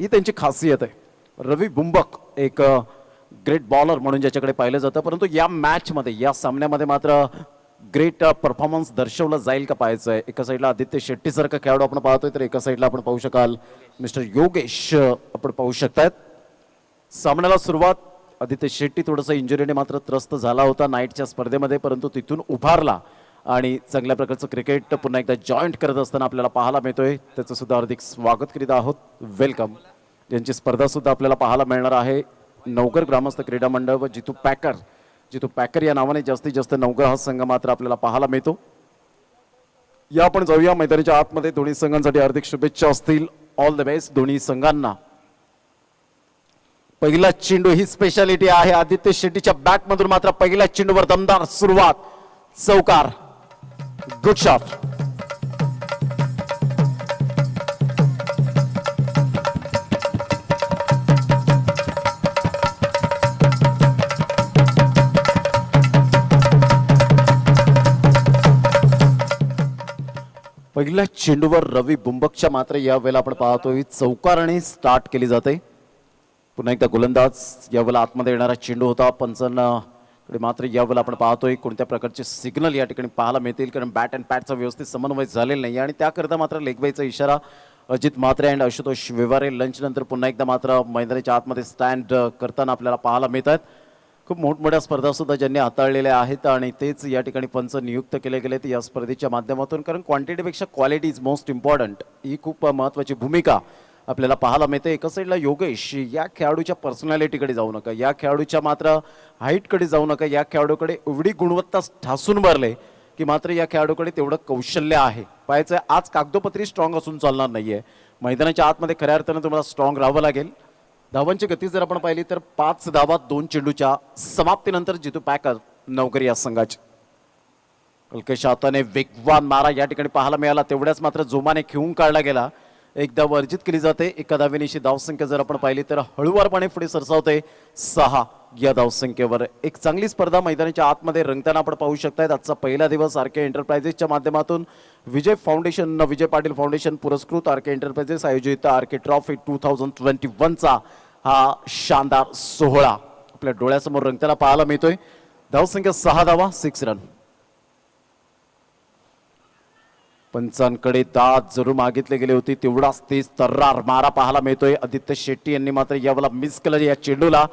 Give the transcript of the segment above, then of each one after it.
ही त्यांची खासियत आहे। रवी बुंबक एक ग्रेट बॉलर म्हणून ज्याच्याकडे पाहिलं जातं, परंतु या मॅचमध्ये या सामन्यामध्ये मात्र ग्रेट परफॉर्मन्स दर्शवला जाईल का पाहायचं आहे। एका साईडला आदित्य शेट्टी सारखा खेळाडू आपण पाहतोय, तर एका साईडला आपण पाहू शकाल मिस्टर योगेश आपण पाहू शकतायत। सामन्याला सुरुवात आदित्य शेट्टी थोडंसं इंजुरीने मात्र त्रस्त झाला होता नाईटच्या स्पर्धेमध्ये, परंतु तिथून उभारला आणि चांगल्या प्रकारचं क्रिकेट पुन्हा एकदा जॉईंट करत असताना आपल्याला पाहायला मिळतोय। त्याचं सुद्धा हार्दिक स्वागत करीत आहोत, वेलकम। यांची स्पर्धा सुद्धा आपल्याला पाहायला मिळणार आहे नवकर ग्रामस्थ क्रीडा मंडळ व जितू पॅकर या नावाने जास्तीत जास्त नवकर हा संघ मात्र आपल्याला पाहायला मिळतो। या आपण जाऊया मैदानाच्या आतमध्ये। दोन्ही संघांसाठी हार्दिक शुभेच्छा असतील, ऑल द बेस्ट दोन्ही संघांना। पहिला चेंडू ही स्पेशालिटी आहे आदित्य शेट्टीच्या बॅट मधून, मात्र पहिल्या चेंडूवर दमदार सुरुवात, चौकार, गुड शॉट। पहिल्या चेंडूवर रवी बुंबकच्या मात्र यावेळेला आपण पाहतोय चौकाराने स्टार्ट केली जाते। पुन्हा एकदा गोलंदाज यावेळेला आतमध्ये येणारा चेंडू होता, पंचांकडे मात्र यावेळेला आपण पाहतोय कोणत्या प्रकारचे सिग्नल या ठिकाणी पाहायला मिळतील, कारण बॅट अँड पॅडचा व्यवस्थित समन्वय झालेला नाही आणि त्याकरता मात्र लेगबाईचा इशारा अजित म्हात्रे अँड आशुतोष विवारे लंच नंतर पुन्हा एकदा मात्र मैदानाच्या आतमध्ये स्टँड करताना आपल्याला पाहायला मिळतात। खूप मोठमोठ्या स्पर्धा सुद्धा ज्यांनी हाताळलेल्या आहेत आणि तेच या ठिकाणी पंच नियुक्त केले गेलेत या स्पर्धेच्या माध्यमातून, कारण क्वांटिटीपेक्षा क्वालिटी इज मोस्ट इम्पॉर्टंट ही खूप महत्त्वाची भूमिका आपल्याला पाहायला मिळते। एका साईडला योगेश या खेळाडूच्या पर्सनॅलिटीकडे जाऊ नका, या खेळाडूच्या मात्र हाईटकडे जाऊ नका, या खेळाडूकडे एवढी गुणवत्ता ठासून भरले की मात्र या खेळाडूकडे तेवढं कौशल्य आहे। पाहायचं आज कागदोपत्री स्ट्रॉंग असून चालणार नाहीये, मैदानाच्या आतमध्ये खऱ्या अर्थानं तुम्हाला स्ट्रॉंग राहावं लागेल। धावांची गती जर आपण पाहिली तर 5 धावा 2 चेंडूच्या समाप्तीनंतर जितू पॅकर नवकर या संघाची। हलक्याशा हाताने वेगवान मारा या ठिकाणी पाहायला मिळाला, तेवढ्याच मात्र जोमाने खेळून काढला गेला, एकदा वर्जित केली जाते। एका धावेनिशी धावसंख्या जर आपण पाहिली तर हळूवारपणे पुढे सरसावते 6 या धावसंख्येवर। एक चांगली स्पर्धा मैदानाच्या आतमध्ये रंगताना आपण पाहू शकतायत। आजचा पहिला दिवस आर के एंटरप्राइजेसच्या माध्यमातून विजय फाउंडेशन विजय पाटील फाउंडेशन पुरस्कृत आर के एंटरप्राइजेस आयोजित आर के ट्रॉफी 2021चा हा शानदार सोहळा आपल्या डोळ्यासमोर रंगताना पाहायला मिळतोय। धावसंख्या 6 धावा 6 रन। पंचांकडे दाद जरूर मागितले गेले होते, तेवढाच तेज तर्रार मारा पाहायला मिळतोय। आदित्य शेट्टी यांनी मात्र यावेळेला मिस केलं, या चेंडूला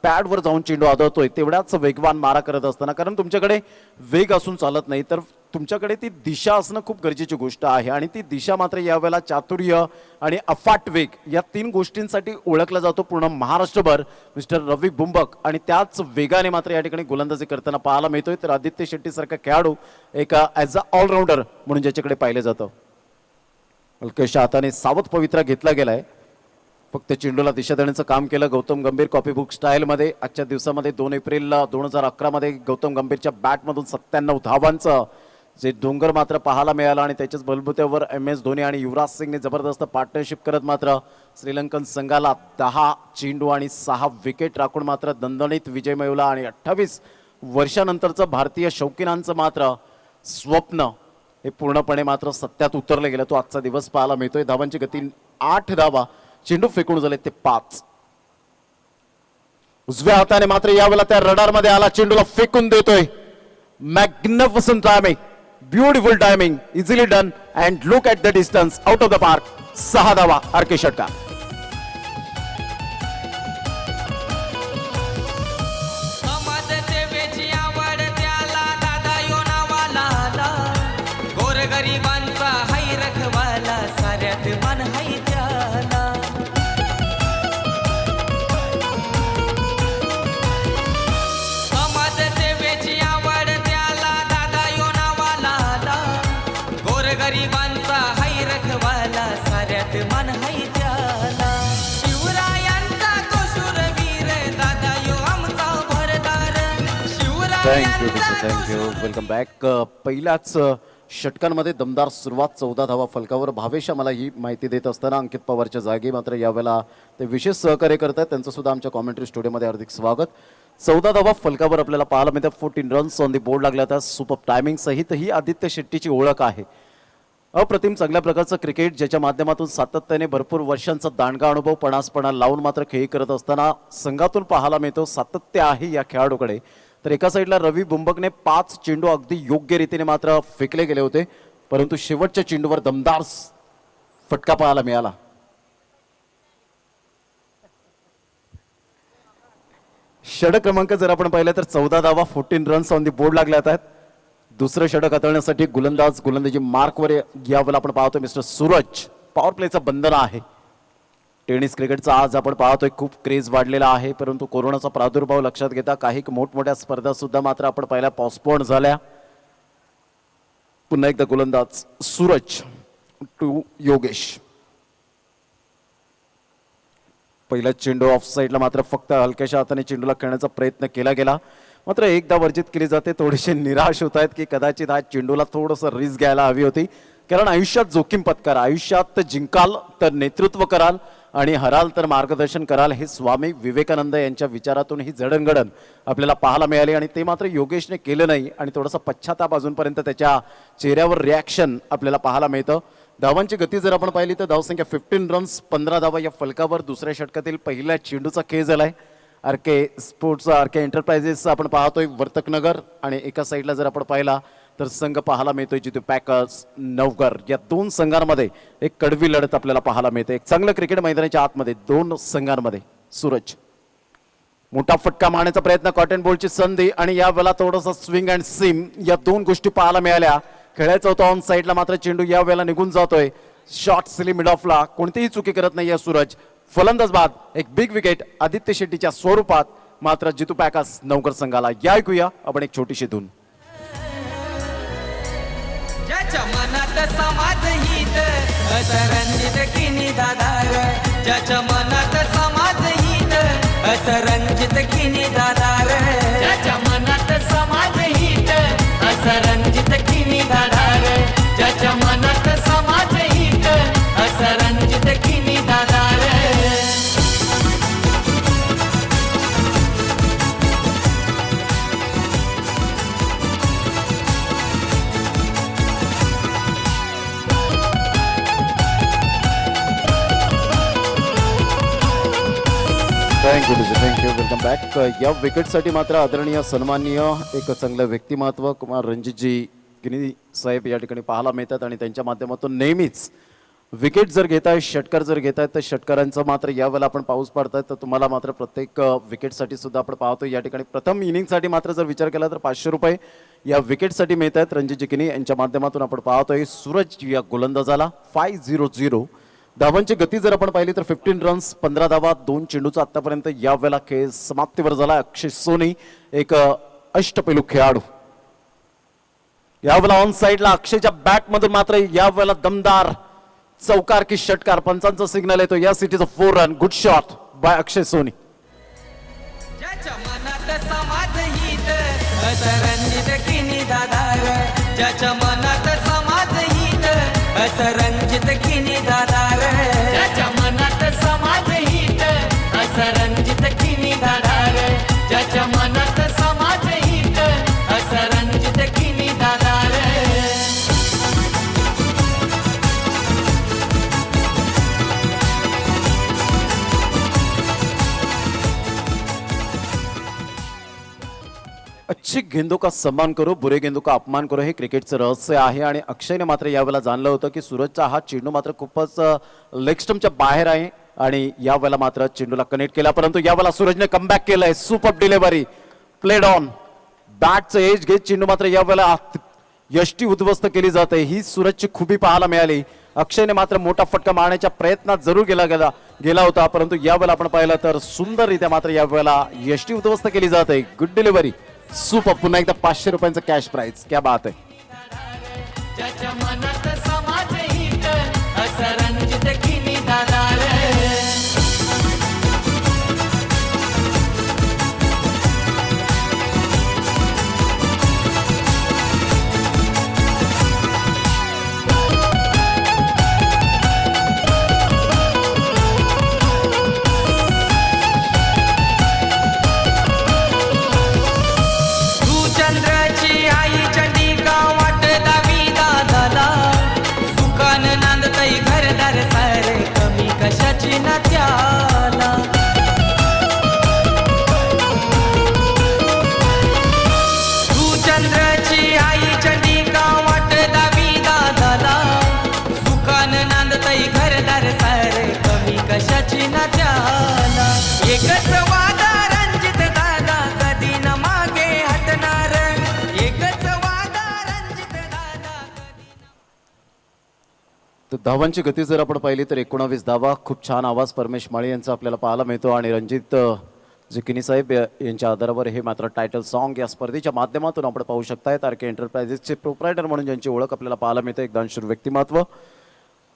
पॅडवर जाऊन चेंडू आदळतोय, तेवढाच वेगवान मारा करत असताना, कारण तुमच्याकडे वेग असून चालत नाही तर तुमच्याकडे ती दिशा असणं खूप गरजेची गोष्ट आहे आणि ती दिशा मात्र यावेळेला चातुर्य आणि अफाट वेग या 3 गोष्टींसाठी ओळखला जातो पूर्ण महाराष्ट्रभर मिस्टर रवी बुंबक, आणि त्याच वेगाने मात्र या ठिकाणी गोलंदाजी करताना पाहायला मिळतोय। तर आदित्य शेट्टी सारखा खेळाडू एक ॲज अ ऑलराऊंडर म्हणून ज्याच्याकडे पाहिलं जातं, हलक्याशा हाताने सावध पवित्रा घेतला गेलाय, फक्त चेंडूला दिशा देण्याचं काम केलं गौतम गंभीर कॉपी बुक स्टाईलमध्ये। आजच्या दिवसामध्ये 2 एप्रिल 2011 मध्ये गौतम गंभीरच्या बॅटमधून 97 धावांचं जे डोंगर मात्र पाहायला मिळाला आणि त्याच्याच बलबुत्यावर MS धोनी आणि युवराज सिंगने जबरदस्त पार्टनरशिप करत मात्र श्रीलंकन संघाला 10 चेंडू आणि 6 विकेट राखून मात्र दणदणीत विजय मिळवला आणि 28 वर्षानंतरचं भारतीय शौकीनांचं मात्र स्वप्न हे पूर्णपणे मात्र सत्यात उतरले गेलं। तो आजचा दिवस पाहायला मिळतोय। धावांची गती 8 धावा, चेंडू फेकून झाले ते 5। उजव्या हाताने मात्र यावेळेला त्या रडारमध्ये आला, चेंडूला फेकून देतोय, magnificent timing, beautiful timing, easily done and look at the distance, out of the park. 6 धावा आर के षटकार। गरिबांचा हाय रखवाला, साऱ्यात मन हाय त्याला, समाजसेवेची आवड त्याला, दादा यो नावाला, गोरगरिबांचा हाय रखवाला, साऱ्यात मन हाय त्याला, शिवरायांचा तो शूरवीर, दादा यो आमचा भरदार, शिवरायांचा। Thank you welcome back. पहिल्याच षटकांमध्ये दमदार सुरुवात, 14 धावा फलकावर। भावेश मला ही माहिती देत असताना अंकित पवारच्या जागी मात्र यावेळेला ते विशेष सहकार्य करतात, त्यांचं सुद्धा आमच्या कॉमेंट्री स्टुडिओमध्ये हार्दिक स्वागत। 14 धावा फलकावर आपल्याला पाहायला मिळतात, 14 रन्स ऑन दी बोर्ड लागल्या, त्या सुपर टायमिंग सहित ही आदित्य शेट्टीची ओळख आहे। अप्रतिम चांगल्या प्रकारचं क्रिकेट ज्याच्या माध्यमातून सातत्याने भरपूर वर्षांचा दांडगा अनुभव पणासपणा लावून मात्र खेळ करत असताना संघातून पाहायला मिळतो सातत्य आहे या खेळाडूकडे. तर एका साईडला रवी बुंबकने 5 चेंडू अगदी योग्य रीतीने मात्र फेकले गेले होते, परंतु शेवटच्या चेंडूवर दमदार फटका पाहायला मिळाला. षटक क्रमांक जर आपण पाहिलं तर 14 धावा 14 रन्स ऑन दी बोर्ड लागल्यात आहेत. दुसरं षटक हाताळण्यासाठी गोलंदाजी मार्कवर यावेळेला आपण पाहतोय मिस्टर सूरज. पॉवर प्लेचं बंधन आहे. टेनिस क्रिकेटचा आज आपण पाहतोय खूप क्रेज वाढलेला आहे, परंतु कोरोनाचा प्रादुर्भाव लक्षात घेता काही मोठमोठ्या स्पर्धा सुद्धा मात्र आपण पाहिल्या पोस्टपोन झाल्या. पुन्हा एकदा गोलंदाज सूरज टू योगेश. पहिला चेंडू ऑफ साईडला मात्र फक्त हलक्याशा हाताने चेंडूला खेळण्याचा प्रयत्न केला गेला, मात्र एकदा वर्जित केली जाते. थोडेसे निराश होत आहेत की कदाचित आज चेंडूला थोडंसं रिस्क घ्यायला हवी होती, कारण आयुष्यात जोखीम पत्करा. आयुष्यात जिंकाल तर नेतृत्व कराल आणि हराल तर मार्गदर्शन कराल, हे स्वामी विवेकानंद यांच्या विचारातून ही जडणघडण आपल्याला पाहायला मिळाली आणि ते मात्र योगेशने केलं नाही आणि थोडासा पश्चाताप अजूनपर्यंत त्याच्या चेहऱ्यावर रिॲक्शन आपल्याला पाहायला मिळतं. धावांची गती जर आपण पाहिली तर धावसंख्या 15 रन्स 15 धावा या फलकावर दुसऱ्या षटकातील पहिल्या चेंडूचा खेळ झालाय. आरके एंटरप्राइजेस आपण पाहतोय वर्तकनगर आणि एका साईडला जर आपण पाहिला तर संघ पाहायला मिळतोय जिथे पॅकर्स नवगर. या दोन संघांमध्ये एक कडवी लढत आपल्याला पाहायला मिळते. एक चांगलं क्रिकेट मैदानाच्या आतमध्ये दोन संघांमध्ये. सूरज मोठा फटका मारण्याचा प्रयत्न, कॉटन बॉलची संधी आणि यावेळेला थोडासा स्विंग अँड सीम या दोन गोष्टी पाहायला मिळाल्या. खेळायचं होतं ऑन साईडला, मात्र चेंडू या वेळेला निघून जातोय. शॉर्ट सिली मिड ऑफला कोणतीही चुकी करत नाही या सूरज. फलंदाज बाद एक बिग विकेट आदित्य शेट्टीच्या स्वरूपात मात्र जितू पॅकर्स नवकर संघाला. या ऐकूया आपण एक छोटीशी धून. ज्याच्या मनात समाज हित असं रणजित किनी दादार, ज्याच्या मनात समाज हित असं रणजित किनी दादार, ज्याच्या मनात समाज हित असं रणजित किनी दादार, ज्याच्या मनात समाज हित असं रणजित किनी दादार. Thank you welcome back. या विकेटसाठी मात्र आदरणीय सन्माननीय एक चांगलं व्यक्तिमत्व कुमार रणजितजी गिनी साहेब या ठिकाणी पाहायला मिळतात आणि त्यांच्या माध्यमातून नेहमीच विकेट जर घेताय षटकार जर घेतायत तर षटकारांचं मात्र यावेळेला आपण पाऊस पाडतायत. तर तुम्हाला मात्र प्रत्येक विकेटसाठी सुद्धा आपण पाहतो. या ठिकाणी प्रथम इनिंगसाठी मात्र जर विचार केला तर 500 रुपये या विकेटसाठी मिळत आहेत. रणजितजी गिनी यांच्या माध्यमातून आपण पाहतोय. सूरज या गोलंदाजाला 5-0-0. धावांची गती जर आपण पाहिली तर 15 रन्स 15 धावा 2 चेंडूचा आतापर्यंत यावेळेला खेळ समाप्तीवर झाला. अक्षय सोनी एक अष्टपैलू खेळाडू. यावेळेला ऑन साईडला अक्षयच्या बॅट मधून मात्र यावेळेला दमदार चौकार की षटकार. पंचांचा सिग्नल येतो. या सिटीचा 4 run. Good shot by Akshay Soni. ज्याच्या मनात समाज हित असं रणजित किनी दादार, ज्याच्या मनात समाज हित असं रणजित किनी दादार, ज्याच्या मनात समाज हित असं रणजित किनी दादार, ज्याच्या मनात समाज हित असं रणजित किनी दादार. अच्छी गेंदों का सम्मान करो, बुरे गेंदों का अपमान करो, हे क्रिकेटचं रहस्य आहे. आणि अक्षयने मात्र यावेळेला जाणलं होतं की सूरजचा हा चेंडू मात्र खूपच लेग स्टंपच्या बाहेर आहे आणि यावेळेला मात्र चेंडूला कनेक्ट केला, परंतु यावेळेला सूरजने कमबॅक केलंय. Super delivery played on. बॅटचं एज घेत चेंडू मात्र यावेळेला यष्टी उद्ध्वस्त केली जाते. ही सूरजची खुबी पाहायला मिळाली. अक्षयने मात्र मोठा फटका मारण्याच्या प्रयत्नात जरूर गेला होता, परंतु यावेळेला आपण पाहिलं तर सुंदररित्या मात्र यावेळेला यष्टी उद्ध्वस्त केली जाते. Good delivery. सुपर. पुन्हा एकदा 500 रुपयांचं कॅश प्राइज. क्या बात आहे. ज्याच्या मनात समाज हित असं रणजित किनी दादार. तू चंद्राची आई चंडिका वाट दावी दादाला, ना त्याला. एकच वादा रणजित दादा कधी न मागे हटणार. एकच वादा रणजित दादा कधी न. तर धावांची गती जर आपण पाहिली तर 19 धावा. खूप छान आवाज परमेश माळी यांचा आपल्याला पाहायला मिळतो आणि रणजित जिकिनी साहेब यांच्या आधारावर हे मात्र टायटल सॉन्ग या स्पर्धेच्या माध्यमातून आपण पाहू शकतायत. आरके एंटरप्राइजेसचे प्रोप्रायटर म्हणून ज्यांची ओळख आपल्याला पाहायला मिळते, एक दानशूर व्यक्तिमत्व.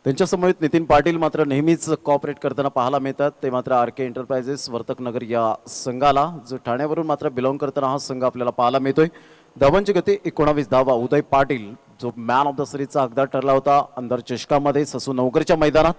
त्यांच्या समवेत नितीन पाटील मात्र नेहमीच कॉपरेट करताना पाहायला मिळतात. ते मात्र आरके एंटरप्राइजेस वर्तकनगर या संघाला, जो ठाण्यावरून मात्र बिलॉंग करताना हा संघ आपल्याला पाहायला मिळतोय. धावांची गती 19 धावा. उदय पाटील जो मॅन ऑफ द सिरीजचा हकदार ठरला होता अंदर चषकामध्ये ससू नवगरच्या मैदानात.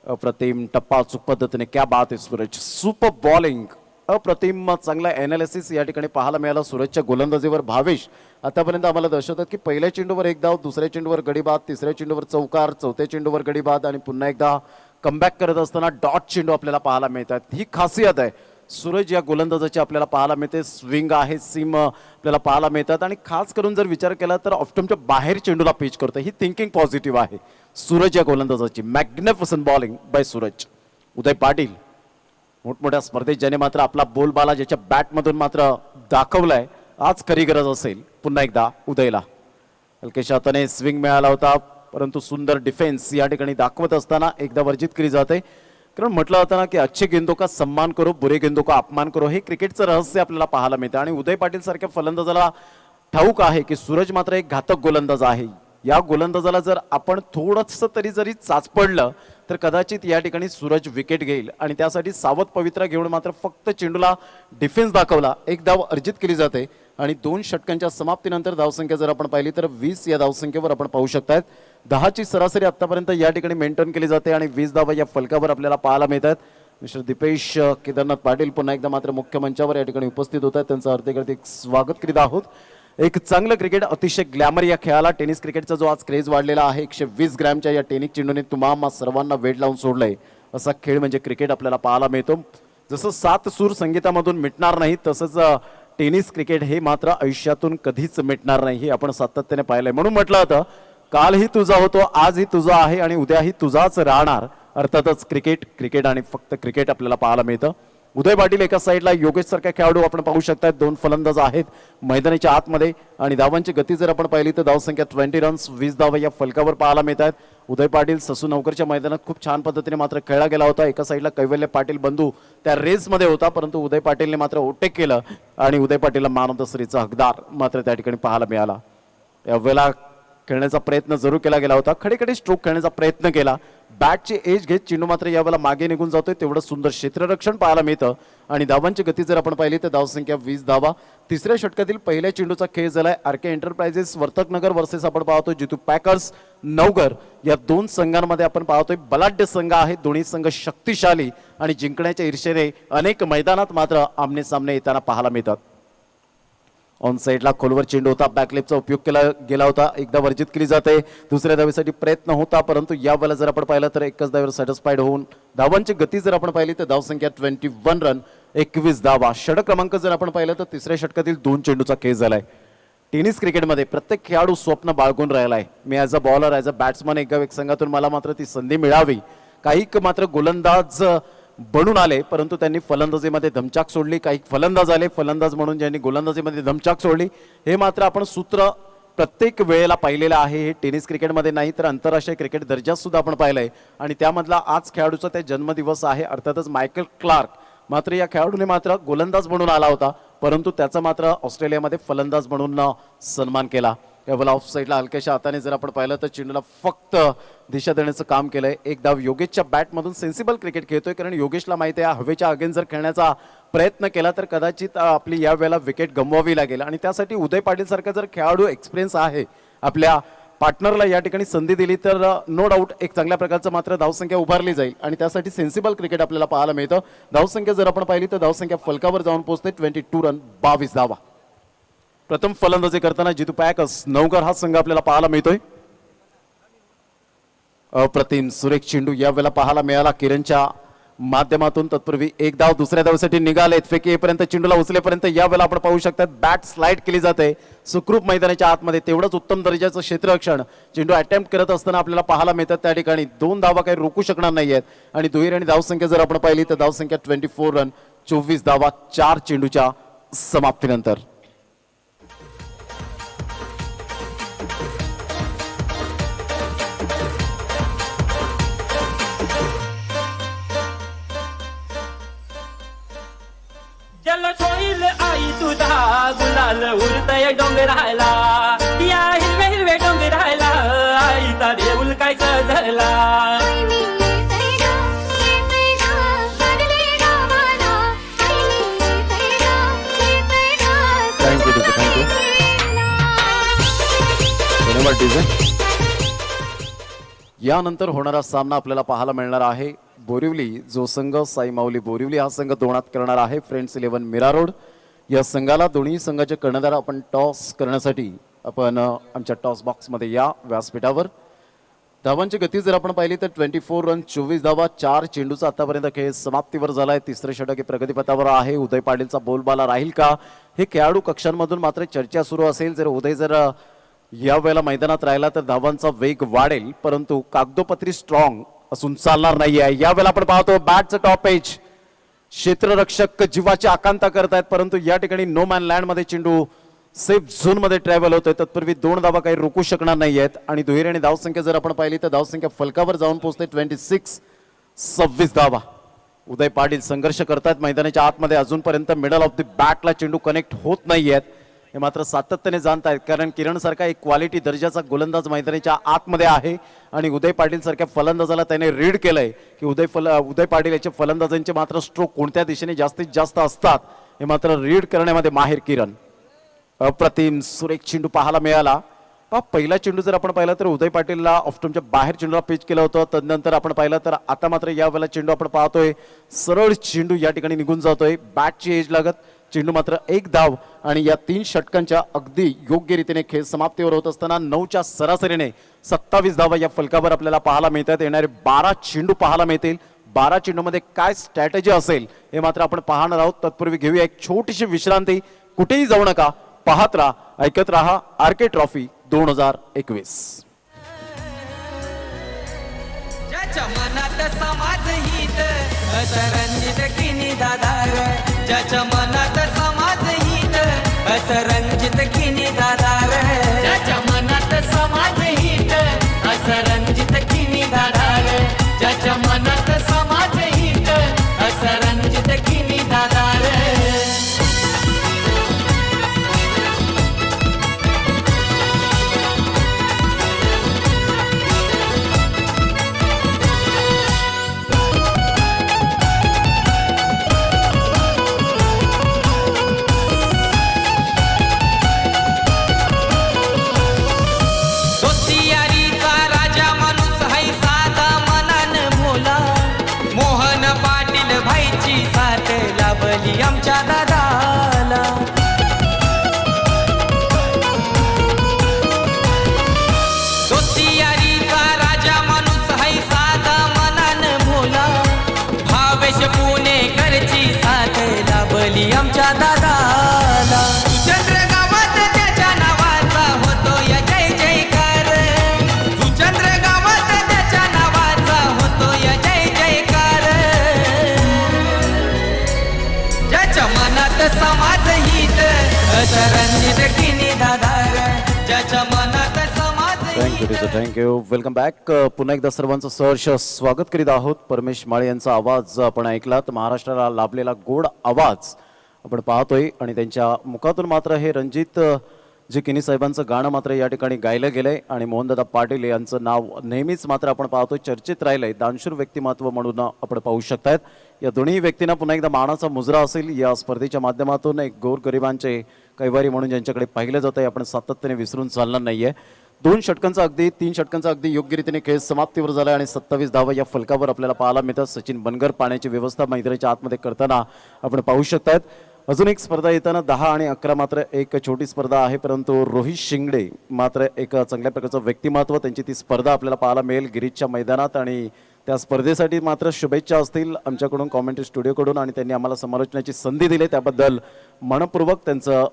अप्रतिम टप्पा अचूक पद्धतीने, क्या बात आहे सूरज, सुपर बॉलिंग, अप्रतिम चांगला एनालिसिस या ठिकाणी पाहायला मिळाला. सूरजच्या गोलंदाजीवर भावेश आतापर्यंत आम्हाला दर्शवतात की पहिल्या चेंडूवर एक धाव, दुसऱ्या चेंडूवर गडीबाद, तिसऱ्या चेंडूवर चौकार, चौथ्या चेंडूवर गडीबाद आणि पुन्हा एकदा कमबॅक करत असताना डॉट चेंडू आपल्याला पाहायला मिळतात. ही खासियत आहे सूरज या गोलंदाजाची आपल्याला पाहायला मिळते. स्विंग आहे, सीम आपल्याला पाहायला मिळतात आणि खास करून जर विचार केला तर ऑफ्टमच्या बाहेर चेंडूला पिच करतो. ही थिंकिंग पॉझिटिव्ह आहे सूरज या गोलंदाजाची. Magnificent bowling by Suraj. Uday Patil मोठमोठ्या स्पर्धेत ज्याने मात्र आपला बोलबाला ज्याच्या बॅटमधून मात्र दाखवलाय, आज खरी गरज असेल पुन्हा एकदा उदयला. हलकेशा हाताने स्विंग मिळाला होता परंतु सुंदर डिफेन्स या ठिकाणी दाखवत असताना एकदा वर्जित केली जाते. कारण म्हटलं होतं ना की अच्छे गेंदों का सम्मान करो, बुरे गेंदों का अपमान करो. हे क्रिकेटचं रहस्य आपल्याला पाहायला मिळतं आणि उदय पाटील सारख्या फलंदाजाला ठाऊक आहे की सूरज मात्र एक घातक गोलंदाज आहे. या गोलंदाजाला जर आपण थोडंसं तरी जरी चाचपडलं तर कदाचित या ठिकाणी सूरज विकेट घेईल आणि त्यासाठी सावध पवित्रा घेऊन मात्र फक्त चेंडूला डिफेन्स दाखवला. एक धाव अर्जित केली जाते आणि 2 षटकांच्या समाप्तीनंतर धावसंख्या जर आपण पाहिली तर 20 या धावसंख्येवर आपण पाहू शकतायत. 10ची सरासरी आतापर्यंत या ठिकाणी मेंटेन केली जाते आणि 20 धावा या फलकावर आपल्याला पाहायला मिळतात. मिस्टर दीपेश केदारनाथ पाटील पुन्हा एकदा मात्र मुख्य मंचावर या ठिकाणी उपस्थित होत आहेत. त्यांचं हार्दिक स्वागत करीत आहोत. एक चांगलं क्रिकेट, अतिशय ग्लॅमर या खेळाला. टेनिस क्रिकेटचा जो आज क्रेज वाढलेला आहे, 120 ग्रॅमच्या या टेनिस चेंडूने तुम्हा सर्वांना वेड लावून सोडलंय असा खेळ म्हणजे क्रिकेट आपल्याला पाहायला मिळतो. जसं 7 सूर संगीतामधून मिटणार नाही तसंच टेनिस क्रिकेट हे मात्र आयुष्यातून कधीच मिटणार नाही, हे आपण सातत्याने पाहिलंय. म्हणून म्हटलं होतं कालही तुझा होतो, आजही तुझा आहे आणि उद्याही तुझाच राहणार. अर्थातच क्रिकेट, क्रिकेट आणि फक्त क्रिकेट आपल्याला पाहायला मिळतं. उदय पाटील एका साईडला, योगेश सारख्या खेळाडू आपण पाहू शकतात. 2 फलंदाज आहेत मैदानाच्या आतमध्ये आणि धावांची गती जर आपण पाहिली तर धावसंख्या 20 रन्स, 20 धावा या फलकावर पाहायला मिळतात. उदय पाटील ससू नवकरच्या मैदानात खूप छान पद्धतीने मात्र खेळला गेला होता. एका साईडला कैवल्य पाटील बंधू त्या रेसमध्ये होता परंतु उदय पाटीलने मात्र ओव्हरटेक केलं आणि उदय पाटीलला मॅन ऑफ द सिरीजचा हकदार मात्र त्या ठिकाणी पाहायला मिळाला. यावेळेला खेळण्याचा प्रयत्न जरूर केला गेला होता, खडेखडे स्ट्रोक खेळण्याचा प्रयत्न केला. बॅटची एज घेत चेंडू मात्र यावेळेला मागे निघून जातोय. तेवढं सुंदर क्षेत्ररक्षण पाहायला मिळतं आणि धावांची गती जर आपण पाहिली तर धावसंख्या 20 धावा. तिसऱ्या षटकातील पहिल्या चेंडूचा खेळ झालाय. आरके एंटरप्राइजेस वर्तकनगर वर्सेस आपण पाहतोय जितू पॅकर्स नवगर. या 2 संघांमध्ये आपण पाहतोय बलाढ्य संघ आहे. दोन्ही संघ शक्तिशाली आणि जिंकण्याच्या ईर्षेने अनेक मैदानात मात्र आमने सामने येताना पाहायला मिळतात. ऑन साईडला खोलवर चेंडू होता, बॅकलेपचा उपयोग केला गेला होता. एकदा वर्जित केली जाते. दुसऱ्या धावेसाठी प्रयत्न होता परंतु यावेळेला जर आपण पाहिलं तर एकच धावेवर सॅटिस्फाईड होऊन धावांची गती जर आपण पाहिली तर धावसंख्या 21 रन, 21 धावा. षटक क्रमांक जर आपण पाहिलं तर तिसऱ्या षटकातील 2 चेंडूचा खेळ झालाय. टेनिस क्रिकेटमध्ये प्रत्येक खेळाडू स्वप्न बाळगून राहिला आहे. मी as a bowler, as a batsman एक संघातून मला मात्र ती संधी मिळावी. काही मात्र गोलंदाज बनून आले परंतु त्यांनी फलंदाजीमध्ये धमचाक सोडली. काही फलंदाज आले फलंदाज म्हणून ज्यांनी गोलंदाजीमध्ये धमचाक सोडली. हे मात्र आपण सूत्र प्रत्येक वेळेला पाहिलेलं आहे. हे टेनिस क्रिकेटमध्ये नाही तर आंतरराष्ट्रीय क्रिकेट दर्जात सुद्धा आपण पाहिलंय आणि त्यामधला आज खेळाडूचा ते जन्मदिवस आहे. अर्थातच मायकल क्लार्क मात्र या खेळाडूने मात्र गोलंदाज म्हणून आला होता परंतु त्याचा मात्र ऑस्ट्रेलियामध्ये फलंदाज म्हणून सन्मान केला. यावेळेला ऑफ साईडला हलक्याशा हाताने जर आपण पाहिलं तर चेंडूला फक्त दिशा देण्याचं काम केलंय. एक धाव योगेशच्या बॅटमधून. सेन्सिबल क्रिकेट खेळतोय कारण योगेशला माहिती आहे हवेच्या अगेन जर खेळण्याचा प्रयत्न केला तर कदाचित आपली यावेळेला विकेट गमवावी लागेल आणि त्यासाठी उदय पाटील सारखा जर खेळाडू एक्सपिरियन्स आहे आपल्या पार्टनरला या ठिकाणी संधी दिली तर नो डाऊट एक चांगल्या प्रकारचं मात्र धावसंख्या उभारली जाईल आणि त्यासाठी सेन्सिबल क्रिकेट आपल्याला पाहायला मिळतं. धावसंख्या जर आपण पाहिली तर धावसंख्या फलकावर जाऊन पोहोचते 22 रन, 22 धावा. प्रथम फलंदाजी करताना जितू पॅकर्स नवगर हा संघ आपल्याला पाहायला मिळतोय. अप्रतिम सुरेख चेंडू यावेळेला पाहायला मिळाला. किरणच्या माध्यमातून. तत्पूर्वी एक धाव दुसऱ्या धावसाठी निघालेत. फेकी येईपर्यंत चेंडूला उचलेपर्यंत या वेळेला आपण पाहू शकतात बॅट स्लाइड केली जाते सुखरूप मैदानाच्या आतमध्ये. तेवढंच उत्तम दर्जाचं क्षेत्ररक्षण चेंडू अटेम्प्ट करत असताना आपल्याला पाहायला मिळतात. त्या ठिकाणी 2 धावा काही रोखू शकणार नाहीयेत आणि दुहेरी धावसंख्या जर आपण पाहिली तर धावसंख्या 24 रन 24 धावा 4 चेंडूच्या समाप्तीनंतर. जल सोईल आई तुझा गुलाल उरतय डोंगराला, या हिरवे हिरवे डोंगराला आईचा देऊल काय सजला. थँक्यू थँक्यू धन्यवाद डीजे. यानंतर होणारा सामना आपल्याला पाहायला मिळणार आहे बोरिवली जो संघ साई माऊली बोरिवली हा संघ दोनात करणार आहे फ्रेंड्स 11 मीरा रोड. या संघाला दोन्ही संघाचे कर्णधार आपण टॉस करण्यासाठी आपण आमच्या टॉस बॉक्समध्ये या व्यासपीठावर. धावांची गती जर आपण पाहिली तर 24 रन 24 धावा 4 चेंडूचा आतापर्यंत खेळ समाप्तीवर झालाय. तिसरे षटक हे प्रगतीपथावर आहे. उदय पाटीलचा बोलबाला राहील का हे खेळाडू कक्षांमधून मात्र चर्चा सुरू असेल. जर उदय जर या वेळेला मैदानात राहिला तर धावांचा वेग वाढेल, परंतु कागदोपत्री स्ट्रॉंग असून चालणार नाहीये. यावेळेला आपण पाहतो बॅटचं टॉप एज क्षेत्ररक्षक जीवाची आकांक्षा करतायत, परंतु या ठिकाणी नो मॅन लँड मध्ये चेंडू सेफ झोन मध्ये ट्रॅव्हल होतोय. तत्पूर्वी 2 धावा काही रोखू शकणार नाहीयेत आणि दुहेरी आणि धावसंख्या जर आपण पाहिली तर धावसंख्या फलकावर जाऊन पोहोचते 26 धावा. उदय पाटील संघर्ष करतायत मैदानाच्या आतमध्ये. अजूनपर्यंत मिडल ऑफ द बॅटला चेंडू कनेक्ट होत नाहीयेत हे मात्र सातत्याने जाणतायत, कारण किरण सारखा एक क्वालिटी दर्जाचा गोलंदाज मैदानाच्या आतमध्ये आहे आणि उदय पाटील सारख्या फलंदाजाला त्याने रीड केलंय की उदय पाटील याचे फलंदाजांचे मात्र स्ट्रोक कोणत्या दिशेने जास्तीत जास्त असतात हे मात्र रीड करण्यामध्ये माहिर किरण. अप्रतिम सुरेख चेंडू पाहायला मिळाला. पहिला चेंडू जर आपण पाहिला तर उदय पाटीलला ऑफस्टम्पच्या बाहेर चेंडूला पिच केलं होतं. तदनंतर आपण पाहिलं तर आता मात्र या वेळेला चेंडू आपण पाहतोय सरळ चेंडू या ठिकाणी निघून जातोय बॅटची एज लागत. चेंडू मात्र 1 धाव आणि या 3 षटकांच्या अगदी योग्य रीतीने खेळ समाप्तीवर होत असताना 9च्या सरासरीने 27 धावा या फलकावर आपल्याला पाहायला मिळतात. येणारे 12 चेंडू पाहायला मिळतील. 12 चेंडूमध्ये काय स्ट्रॅटेजी असेल हे मात्र आपण पाहणार आहोत. तत्पूर्वी घेऊया एक छोटीशी विश्रांती. कुठेही जाऊ नका, पाहत राहा, ऐकत राहा आरके ट्रॉफी 2021. ज्याच्या मनात समाज हित असरंजित किनी दादार, ज्याच्या मनात समाज हित असरंजित किनी दादार, ज्याच्या मनात समाज हित असरंजित किनी दादार, ज्याच्या मनात समाज हित असरंजित किनी दादार. आमच्या दादाला दोस्तीयारीचा राजा माणूस है साधा मनान भोला, भावेश पुणेकरची साथ लाभली आमच्या दादाला. सुचंद्र गावात त्याच्या नावाचा होतो या जय जयकार, सुचंद्र गावात त्याच्या नावाचा होतो या जय जयकार. ज्याच्या मनात समाज हित असरंजित किनी दादार, ज्याच्या मनात समाज हित. थँक्यू. Welcome back. पुन्हा एकदा सर्वांचं सहर्ष स्वागत करीत आहोत. परमेश माळे यांचा आवाज आपण ऐकलात. महाराष्ट्राला लाभलेला गोड आवाज आपण पाहतोय आणि त्यांच्या मुखातून मात्र हे रणजित जे किनी साहेबांचं गाणं मात्र या ठिकाणी गायलं गेलंय आणि मोहनदादा पाटील यांचं नाव नेहमीच मात्र आपण पाहतोय चर्चेत राहिलंय. दानशूर व्यक्तिमत्व म्हणून आपण पाहू शकतायत. या दोन्ही व्यक्तींना पुन्हा एकदा मानाचा मुजरा असेल या स्पर्धेच्या माध्यमातून. एक गोरगरिबांचे कैवारी म्हणून ज्यांच्याकडे पाहिलं जात आहे आपण सातत्याने विसरून चालणार नाहीये. 2 षटकांचा अगदी 3 षटकांचा अगदी योग्य रीतीने खेळ समाप्तीवर झाला आणि 27 धावा या फलकावर आपल्याला पाहायला मिळतात. सचिन बनगर पाण्याची व्यवस्था मैदानाच्या आतमध्ये करताना आपण पाहू शकतायत. अजून एक स्पर्धा येताना 10 आणि 11 मात्र एक छोटी स्पर्धा आहे, परंतु रोहित शिंगडे मात्र एक चांगल्या प्रकारचं व्यक्तिमत्व त्यांची ती स्पर्धा आपल्याला पाहायला मिळेल गिरीजच्या मैदानात आणि त्या स्पर्धेसाठी मात्र शुभेच्छा असतील आमच्याकडून कॉमेंट्री स्टुडिओकडून आणि त्यांनी आम्हाला समालोचनाची संधी दिली त्याबद्दल मनपूर्वक त्यांचं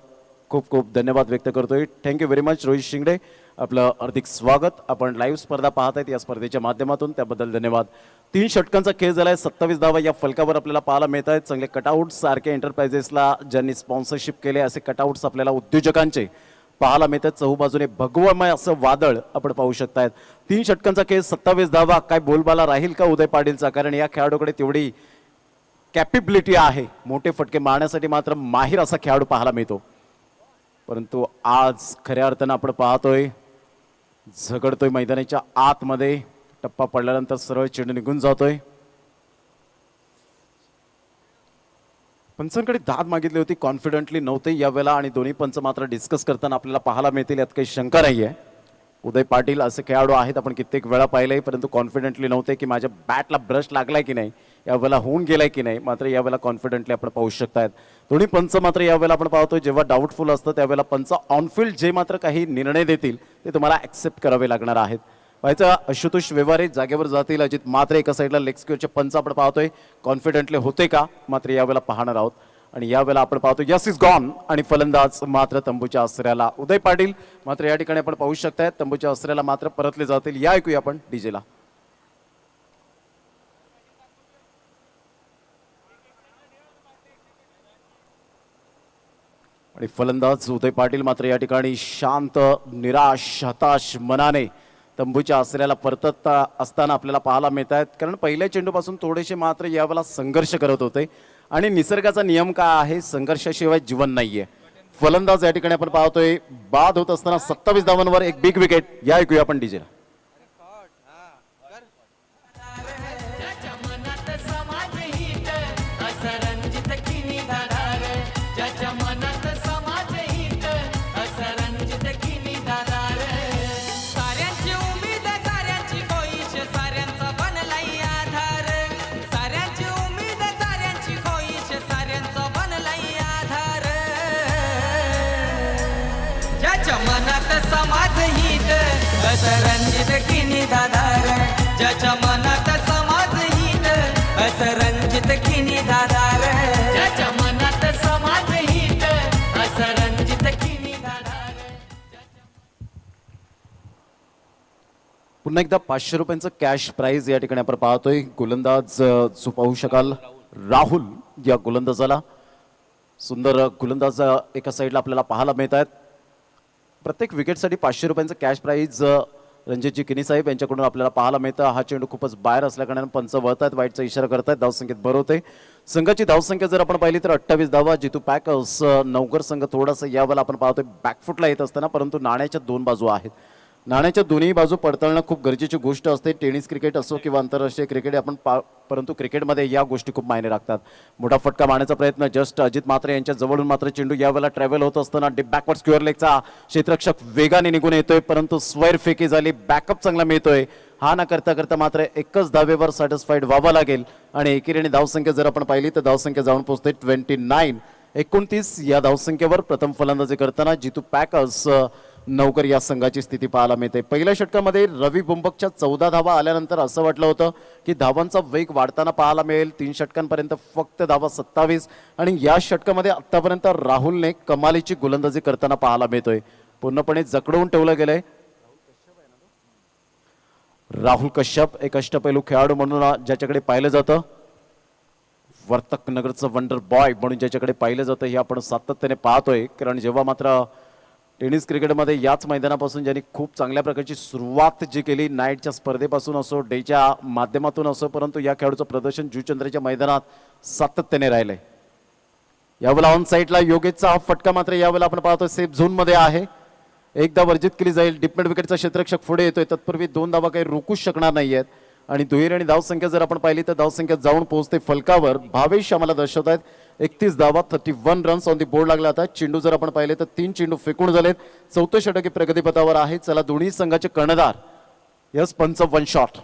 खूप खूप धन्यवाद व्यक्त करतोय. Thank you very much Rohit Shingade, आपलं हार्दिक स्वागत. आपण लाईव्ह स्पर्धा पाहत आहेत या स्पर्धेच्या माध्यमातून, त्याबद्दल धन्यवाद. 3 षटकांचा खेळ झालाय. 27 धावा या फलकावर आपल्याला पाहायला मिळत आहेत. चांगले कटआउट्स सारखे एंटरप्राइजेसला ज्यांनी स्पॉन्सरशिप केले असे कटआउट्स आपल्याला उद्योजकांचे पाहायला मिळतात. चहूबाजूने भगवमय असं वादळ आपण पाहू शकतायत. 3 षटकांचा खेळ, 27 धावा. काय बोलबाला राहील का उदय पाटीलचा? कारण या खेळाडूकडे तेवढी कॅपेबिलिटी आहे. मोठे फटके मारण्यासाठी मात्र माहीर असा खेळाडू पाहायला मिळतो. परंतु आज खऱ्या अर्थानं आपण पाहतोय झगडतोय मैदानाच्या आतमध्ये. टप्पा पडल्यानंतर सरळ चेंडू निघून जातोय. पंचांकडे दाद मागितली होती, कॉन्फिडेंटली नव्हते यावेळेला आणि दोन्ही पंच मात्र डिस्कस करताना आपल्याला पाहायला मिळतील, यात काही शंका नाहीये. उदय पाटील असे खेळाडू आहेत आपण कित्येक वेळा पाहिले, परंतु कॉन्फिडेंटली नव्हते की माझ्या बॅटला ब्रश लागलाय की नाही, यावेळेला होऊन गेलाय की नाही. मात्र यावेळेला कॉन्फिडेंटली आपण पाहू शकतायत. दोन्ही पंच मात्र यावेळेला आपण पाहतोय जेव्हा डाऊटफुल असतं त्यावेळेला पंच ऑनफिल्ड जे मात्र काही निर्णय देतील ते तुम्हाला ऍक्सेप्ट करावे लागणार आहेत. व्हायचं आशुतोष व्यवहारे जागेवर जातील. अजित मात्र एका साईडला लेग स्क्वेअरचे पंच आपण पाहतोय कॉन्फिडेंटली होते का, मात्र यावेळेला पाहणार आहोत. आणि यावेळेला आपण पाहतो यस इज गॉन आणि फलंदाज मात्र तंबूच्या आसऱ्याला. उदय पाटील मात्र या ठिकाणी आपण पाहू शकताय तंबूच्या आसऱ्याला मात्र परतले जातील. या ऐकूया आपण डीजेला. आणि फलंदाज उदय पाटील मात्र या ठिकाणी शांत, निराश, हताश मनाने तंबूच्या आसऱ्याला परतत असताना आपल्याला पाहायला मिळत आहेत. कारण पहिल्या चेंडूपासून थोडेसे मात्र यावेळेला संघर्ष करत होते आणि निसर्गाचा नियम काय आहे, संघर्षाशिवाय जीवन नाहीये. फलंदाज या ठिकाणी आपण पाहतोय बाद होत असताना 27 धावांवर एक बिग विकेट. या ऐकूया आपण डीजेला. मनात समाज हित असं रणजित किनी दादार. ज्याच्या मनात समाज हित असं रणजित किनी दादार. ज्याच्या मनात समाज हित असं रणजित किनी दादार. पुन्हा एकदा 500 रुपयांचं कॅश प्राइज या ठिकाणी आपण पाहतोय. गोलंदाज जो पाहू शकाल राहुल या गोलंदाजाला. सुंदर गोलंदाज एका साईडला आपल्याला पाहायला मिळत आहेत. प्रत्येक विकेटसाठी 500 रुपयांचं कॅश प्राइज रणजितजी किनी साहेब यांच्याकडून आपल्याला पाहायला मिळतं. हा चेंडू खूपच बाहेर असल्याकारणाने पंच वळतायत, वाईटचा इशारा करतायत. धावसंख्येत भर होते. संघाची धावसंख्या जर आपण पाहिली तर 28 धावा. जितू पॅकर्स नवकर संघ थोडासा यावेळेला आपण पाहतोय बॅकफुटला येत असताना, परंतु नाण्याच्या 2 बाजू आहेत. नाण्याच्या दोन्ही बाजू पडताळणं खूप गरजेची गोष्ट असते. टेनिस क्रिकेट असो किंवा आंतरराष्ट्रीय क्रिकेट आपण परंतु क्रिकेटमध्ये या गोष्टी खूप मायने राखतात. मोठा फटका मारण्याचा प्रयत्न जस्ट अजित मात्रे यांच्या जवळून मात्र चेंडू यावेळेला ट्रॅव्हल होत असताना डीप बॅकवर्ड स्क्वेअर लेगचा क्षेत्ररक्षक वेगाने निघून येतोय, परंतु स्क्वेअर फेकी झाली. बॅकअप चांगला मिळतोय. हा ना करता करता मात्र एकच धावेवर सॅटिस्फाईड व्हावं लागेल आणि एकेरीने धावसंख्या जर आपण पाहिली तर धावसंख्या जाऊन पोहोचते 29 या धावसंख्येवर. प्रथम फलंदाजी करताना जितू पॅकर्स नवकर या संघाची स्थिती पाहायला मिळते. पहिल्या षटकामध्ये रवी बुंबकच्या 14 धावा आल्यानंतर असं वाटलं होतं की धावांचा वेग वाढताना पाहायला मिळेल. 3 षटकांपर्यंत फक्त धावा 27 आणि या षटकामध्ये आतापर्यंत राहुलने कमालीची गोलंदाजी करताना पाहायला मिळतोय. पूर्णपणे जकडवून ठेवलं गेलंय. राहुल कश्यप एक अष्टपैलू खेळाडू म्हणून ज्याच्याकडे पाहिलं जातं, वर्तक नगरचं वंडर बॉय म्हणून ज्याच्याकडे पाहिलं जातं हे आपण सातत्याने पाहतोय. कारण जेव्हा मात्र टेनिस क्रिकेटमध्ये याच मैदानापासून ज्यांनी खूप चांगल्या प्रकारची सुरुवात जी केली, नाईटच्या स्पर्धेपासून असो, डेच्या माध्यमातून असो, परंतु या खेळाडूचं प्रदर्शन जुचंद्रच्या मैदानात सातत्याने राहिलंय. यावेळेला ऑन साईडला योगेशचा हा फटका मात्र यावेळेला आपण पाहतोय सेफ झोन मध्ये आहे. एकदा वर्जित केली जाईल. डिप मिड विकेटचा क्षेत्ररक्षक पुढे येतोय. तत्पूर्वी 2 धावा काही रोखूच शकणार नाहीयेत आणि दुहेरी आणि धावसंख्या जर आपण पाहिली तर धावसंख्या जाऊन पोहोचते फलकावर. भावेश आम्हाला दर्शवत आहेत 31 धावा, 31 रन्स ऑन दी बोर्ड लागला. आता चेंडू जर आपण पाहिले तर 3 चेंडू फेकून झालेत. 4थं षटक प्रगतीपथावर आहे. चला दोन्ही संघाचे कर्णधार यस पंच 1 शॉट.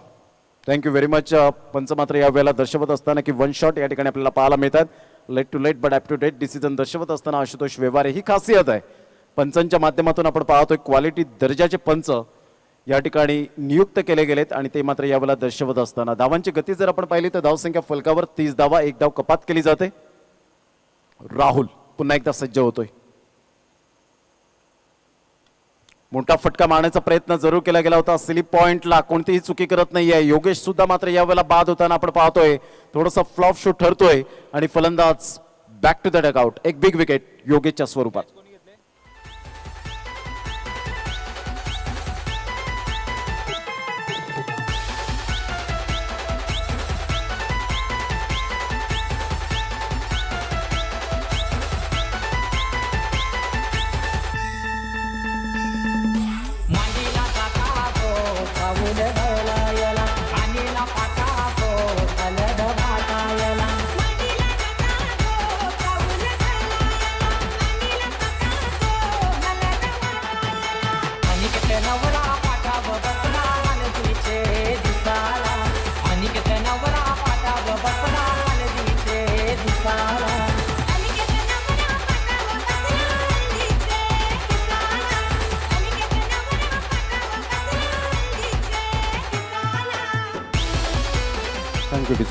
Thank you very much. पंच मात्र या वेळेला दर्शवत असताना की 1 शॉट या ठिकाणी आपल्याला पाहायला मिळतात. Late to late but up to date decision दर्शवत असताना आशुतोष व्यवहारे ही खासियत आहे पंचांच्या माध्यमातून आपण पाहतोय. क्वालिटी दर्जाचे पंच या ठिकाणी नियुक्त केले गेलेत आणि ते मात्र यावेळेला दर्शवत असताना धावांची गती जर आपण पाहिली तर धावसंख्या फलकावर 30 धावा, एक धाव कपात केली जाते. राहुल पुन्हा एकदा सज्ज होतोय. मोठा फटका मारण्याचा प्रयत्न जरूर केला गेला होता. स्लिप पॉइंटला कोणतीही चुकी करत नाहीये योगेश सुद्धा, मात्र यावेळेला बाद होताना आपण पाहतोय थोडासा फ्लॉप शॉट ठरतोय आणि फलंदाज बॅक टू द डगआउट. एक बिग विकेट योगेशच्या स्वरूपात.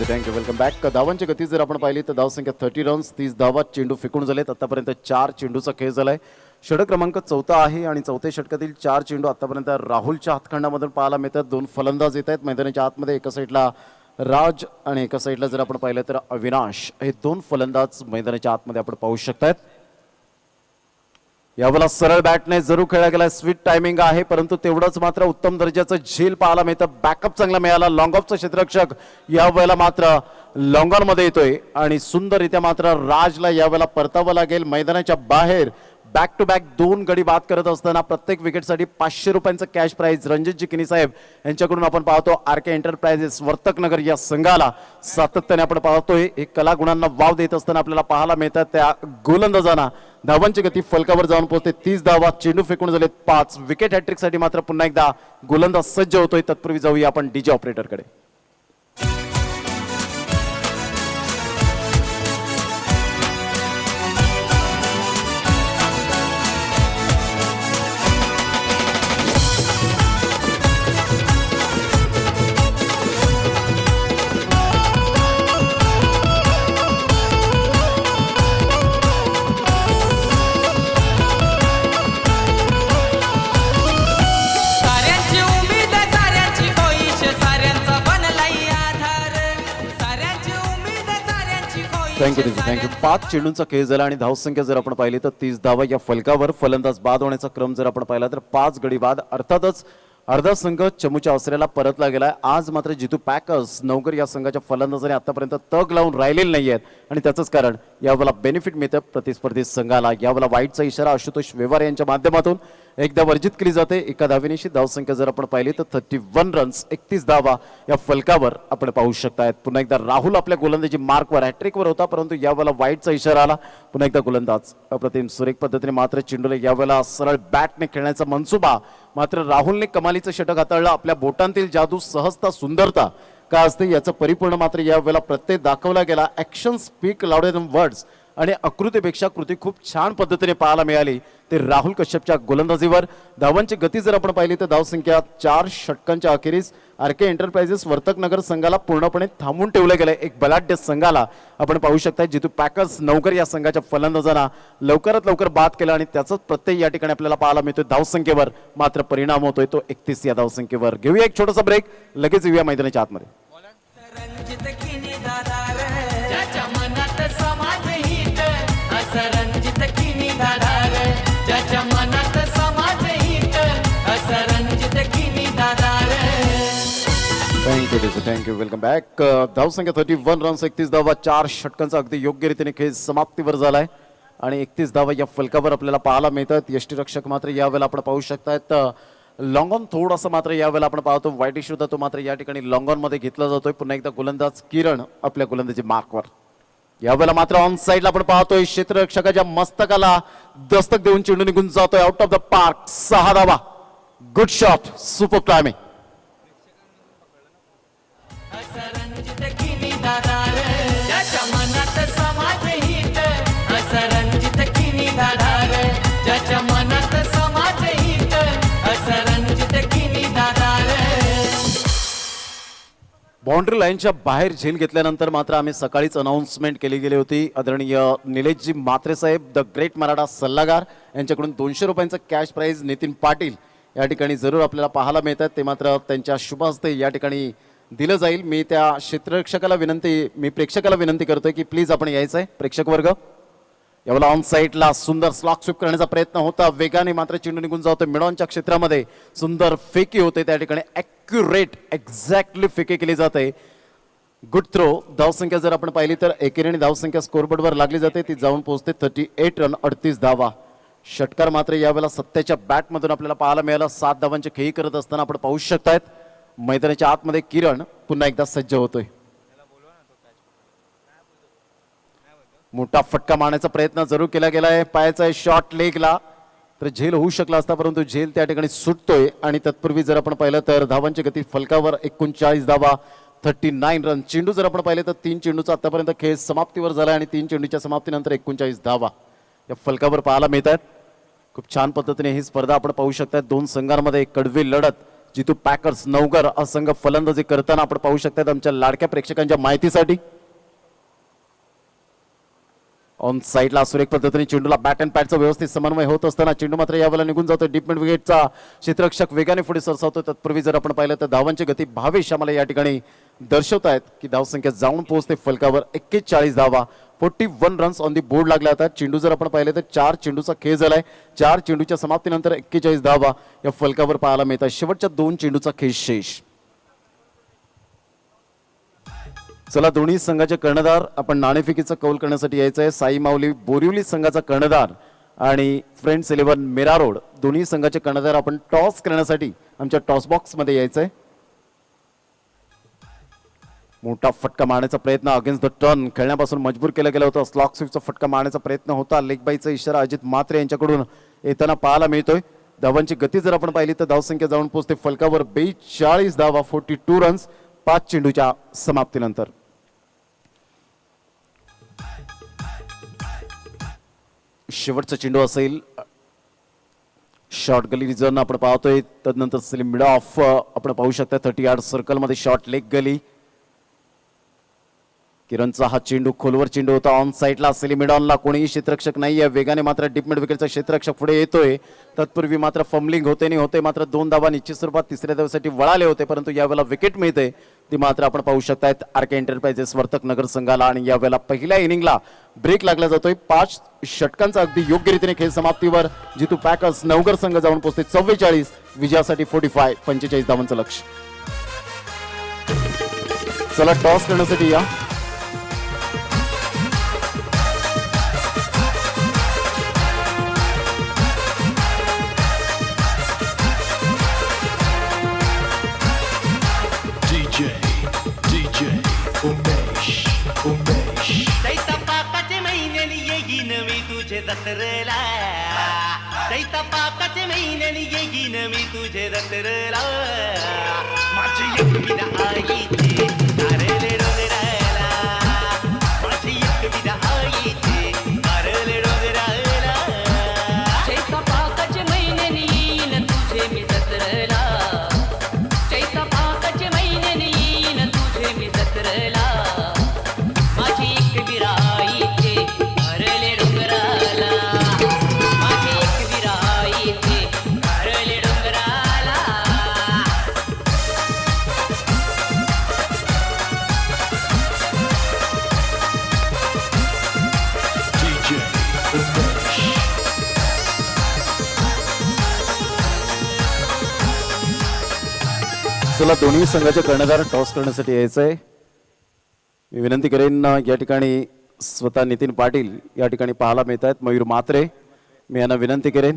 Thank you welcome back. धावांची गती जर आपण पाहिली तर धावसंख्या 30 रन्स, 30 धावा, चेंडू फेकून झालेत. आतापर्यंत 4 चेंडूचा खेळ झालाय. षटक क्रमांक 4 आहे आणि 4थ्या षटकातील 4 चेंडू आतापर्यंत राहुलच्या हातखंडामधून पाहायला मिळतात. 2 फलंदाज येत आहेत मैदानाच्या आतमध्ये. एका साईडला राज आणि एका साईडला जर आपण पाहिलं तर अविनाश, हे 2 फलंदाज मैदानाच्या आतमध्ये आपण पाहू शकतात. यावेळेला सरळ बॅटने जरूर खेळला गेला. स्वीट टायमिंग आहे परंतु तेवढंच मात्र उत्तम दर्जाचं झेल पाहायला मिळतं. बॅकअप चांगला मिळाला. लॉंग ऑफचा क्षेत्ररक्षक यावेळेला मात्र लॉंग ऑन मध्ये येतोय आणि सुंदररित्या मात्र राजला यावेळेला परतावं लागेल मैदानाच्या बाहेर. बॅक टू बॅक 2 गडी बाद करत असताना प्रत्येक विकेटसाठी 500 रुपयांचं कॅश प्राइज रणजितजी किनी साहेब यांच्याकडून आपण पाहतो. आरके एंटरप्राइजेस वर्तकनगर या संघाला सातत्याने आपण पाहतोय. हे कलागुणांना वाव देत असताना आपल्याला पाहायला मिळतात त्या गोलंदाजांना. धावांची गती फलकावर जाऊन पोहोचते. 30 धावा, चेंडू फेकून झाले 5 विकेट. हॅट्रिक साठी मात्र पुन्हा एकदा गोलंदाज सज्ज होतोय. तत्पूर्वी जाऊया आपण डीजे ऑपरेटरकडे. थँक्यू. 5 चेंडूंचा खेळ झाला आणि धावसंख्या जर आपण पाहिली तर 30 धावा. या फलकावर फलंदाज बाद होण्याचा क्रम जर आपण पाहिला तर 5 गडी बाद. अर्थातच अर्धा संघ चमूच्या आसऱ्याला परतला गेलाय. आज मात्र जितू पॅकर्स नवकर या संघाच्या फलंदाजाने आतापर्यंत तग लावून राहिलेले नाही आहेत आणि त्याचंच कारण यावेळेला बेनिफिट मिळतं प्रतिस्पर्धी संघाला. यावेळेला वाईटचा इशारा आशुतोष व्यवहार यांच्या माध्यमातून एकदा वर्जित केली जाते. एका धावेनिशी धावसंख्या जर आपण पाहिली तर 31 रन्स, 31 धावा या फलकावर आपण पाहू शकतायत. पुन्हा एकदा राहुल आपल्या गोलंदाजी मार्कवर हॅट्रिकवर होता परंतु यावेळेला वाईटचा इशारा आला. पुन्हा एकदा गोलंदाज अप्रतिम सुरेख पद्धतीने मात्र चेंडूला यावेळेला सरळ बॅटने खेळण्याचा मनसुबा मात्र राहुलने कमालीचं षटक हाताळलं. आपल्या बोटांतील जादू, सहजता, सुंदरता का असते याचं परिपूर्ण मात्र यावेळेला प्रत्यय दाखवला गेला. Action speak louder than words आणि आकृतीपेक्षा कृती खूप छान पद्धतीने पाहायला मिळाली ते राहुल कश्यपच्या गोलंदाजीवर. धावांची गती जर आपण पाहिली तर धावसंख्या 4 षटकांच्या अखेरीस आरके एंटरप्राइजेस वर्तकनगर संघाला पूर्णपणे थांबून ठेवलं गेलंय. एक बलाढ्य संघाला आपण पाहू शकता. जितू पॅकर्स नवकर या संघाच्या फलंदाजांना लवकरात लवकर बाद केला आणि त्याचाच प्रत्यय या ठिकाणी आपल्याला पाहायला मिळतोय. धावसंख्येवर मात्र परिणाम होतोय तो 31 या धावसंख्येवर. घेऊया एक छोटासा ब्रेक, लगेच येऊया मैदानाच्या आतमध्ये. रणजित किनी दादा रे, ज्याच्या मनात समाज हित असं रणजित किनी दादा रे. थँक्यू. Welcome back. धावसंख्या 31 रन्स, 31 धावा, 4 षटकांचा अगदी योग्य रीतीने खेळ समाप्तीवर झालाय आणि 31 धावा या फलकावर आपल्याला पाहायला मिळतात. यष्टीरक्षक मात्र यावेळेला आपण पाहू शकतात लॉंग ऑन थोडासा मात्र यावेळेला आपण पाहतो. वाईट इश्यू होता तो मात्र या ठिकाणी लॉंग ऑन मध्ये घेतला जातोय. पुन्हा एकदा गोलंदाज किरण आपल्या गोलंदाजी मार्कवर. यावेळेला मात्र ऑन साइडला आपण पाहतोय क्षेत्ररक्षकाच्या मस्तकाला दस्तक देऊन चेंडू निघून जातोय आउट ऑफ द पार्क. 6 धावा. Good shot, super timing. Ranjit किनी दादा रे, ज्याच्या मनात समाज हित असं रणजित किनी दादा रे, ज्याच्या मनात समाज हित असं रणजित किनी दादा. बाउंड्री लाईनच्या बाहेर झेल घेतल्यानंतर मात्र आम्ही सकाळीच अनाउन्समेंट केली गेली होती. आदरणीय निलेशजी म्हात्रे साहेब द ग्रेट मराठा सल्लागार यांच्याकडून 200 रुपयांचं कॅश प्राइज नितीन पाटील या ठिकाणी जरूर आपल्याला पाहायला मिळतात. ते मात्र त्यांच्या शुभ हस्ते या ठिकाणी दिलं जाईल. मी प्रेक्षकाला विनंती करतोय की प्लीज आपण यायचं आहे. प्रेक्षक वर्ग यावेळेला ऑन साईडला सुंदर स्लॉक स्वीप करण्याचा प्रयत्न होता. वेगाने मात्र चेंडू निघून जातो मिडॉनच्या क्षेत्रामध्ये. सुंदर फेकी होते त्या ठिकाणी. ॲक्युरेट एक्झॅक्टली फेकी केली जाते. Good throw. धावसंख्या जर आपण पाहिली तर एकेरीने धावसंख्या स्कोरबोर्डवर लागली जाते. ती जाऊन पोहोचते 38 रन 38 धावा. षटकार मात्र यावेळेला सत्याच्या बॅटमधून आपल्याला पाहायला मिळाला. 7 धावांची खेळी करत असताना आपण पाहू शकतायत मैदानाच्या आतमध्ये किरण पुन्हा एकदा सज्ज होतोय. मोठा फटका मारण्याचा प्रयत्न जरूर केला गेलाय. पायाचा शॉट लेगला तर झेल होऊ शकला असता, परंतु झेल त्या ठिकाणी सुटतोय. आणि तत्पूर्वी जर आपण पाहिलं तर धावांची गती फलकावर 39 धावा 39 रन. चेंडू जर आपण पाहिले तर 3 चेंडूचा आतापर्यंत खेळ समाप्तीवर झाला आणि 3 चेंडूच्या समाप्तीनंतर 39 धावा या फलकावर पाहायला मिळतात. खूप छान पद्धतीने ही स्पर्धा आपण पाहू शकता. 2 संघांमध्ये कडवी लढत. जितू पॅकर्स नवघर हा संघ फलंदाजी करताना आपण पाहू शकतात. आमच्या लाडक्या प्रेक्षकांच्या माहितीसाठी ऑन साईडला सुरेख पद्धतीने चेंडूला बॅट अँड पॅडचा व्यवस्थित समन्वय होत असताना चेंडू मात्र यावेळेला निघून जातो. डीप मिड विकेटचा क्षेत्ररक्षक वेगाने पुढे सरसावतो. तत्पूर्वी जर आपण पाहिलं तर धावांची गती भावेश आम्हाला या ठिकाणी दर्शवत आहेत की धावसंख्या जाऊन पोहोचते फलकावर 41 धावा 41 रन्स ऑन दी बोर्ड लागल्या जातात. चेंडू जर आपण पाहिले तर 4 चेंडूचा खेळ झालाय. 4 चेंडूच्या समाप्तीनंतर 41 धावा या फलकावर पाहायला मिळतात. शेवटच्या 2 चेंडूचा खेळ शेष. चला दोन्ही संघाचे कर्णधार आपण नाणेफेकीचा कौल करण्यासाठी यायचं आहे. साई माऊली बोरिवली संघाचा कर्णधार आणि फ्रेंड्स 11 मेरा रोड दोन्ही संघाचे कर्णधार आपण टॉस करण्यासाठी आमच्या टॉस बॉक्स मध्ये यायचं आहे. मोठा फटका मारण्याचा प्रयत्न अगेन्स्ट द टर्न खेळण्यापासून मजबूर केला गेला होता. स्लॉक स्वीपचा फटका मारण्याचा प्रयत्न होता. लेग बाईचा इशारा अजित म्हात्रे यांच्याकडून येताना पाहायला मिळतोय. धावांची गती जर आपण पाहिली तर धावसंख्या जाऊन पोहोचते फलकावर 42 धावा 42 रन्स 5 चेंडूच्या समाप्तीनंतर. शेवटचा चेंडू असेल शॉर्ट गली रिझर्न आपण पाहतोय. तदनंतर स्लिम मिड ऑफ आपण पाहू शकता. 30 यार्ड सर्कल मध्ये शॉर्ट लेग गली. किरणचा हा चेंडू खोलवर चेंडू होता. ऑन साईडला सेलिमिडॉनला कोणीही क्षेत्ररक्षक नाहीये. वेगाने मात्र डीप मिड विकेटचा क्षेत्ररक्षक पुढे येतोय. तत्पूर्वी मात्र फंबलिंग होते मात्र 2 धावा निश्चित स्वरूपात तिसऱ्या धावेसाठी वळाले होते, परंतु यावेळेला विकेट मिळते ती मात्र आपण पाहू शकतायत आरके एंटरप्राइजेस वर्तक नगर संघाला. आणि यावेळेला पहिल्या इनिंगला ब्रेक लागला जातोय. 5 षटकांचा अगदी योग्य रीतीने खेळ समाप्तीवर. जितू पॅकर्स नवघर संघ जाऊन पोहोचते 44 विजयासाठी 45 धावांचं लक्ष. चला टॉस करण्यासाठी या. पाकाचे महिन्यानी येईन मी तुझे जत्रेला. पाकाचे महिन्यानी येईन मी तुझे जत्रेला. माझी एक विदा आईचे तारले डोंगराला. माझी एक विदा आईचे तारले डोंगराला. पाकाचे महिन्यानी येईन तुझे मी जत्रेला. पाकाचे महिन्यानी येईन तुझे मी जत्रेला. माझी एक विराईचे भरले डोंगराला. माझी एक विराईचे भरले डोंगराला. चला दोन्ही संघाचे कर्णधार टॉस करण्यासाठी यायचंय. मी विनंती करेन या ठिकाणी स्वतः नितीन पाटील या ठिकाणी पाहायला मिळत आहेत. मयूर म्हात्रे मी यांना विनंती करेन.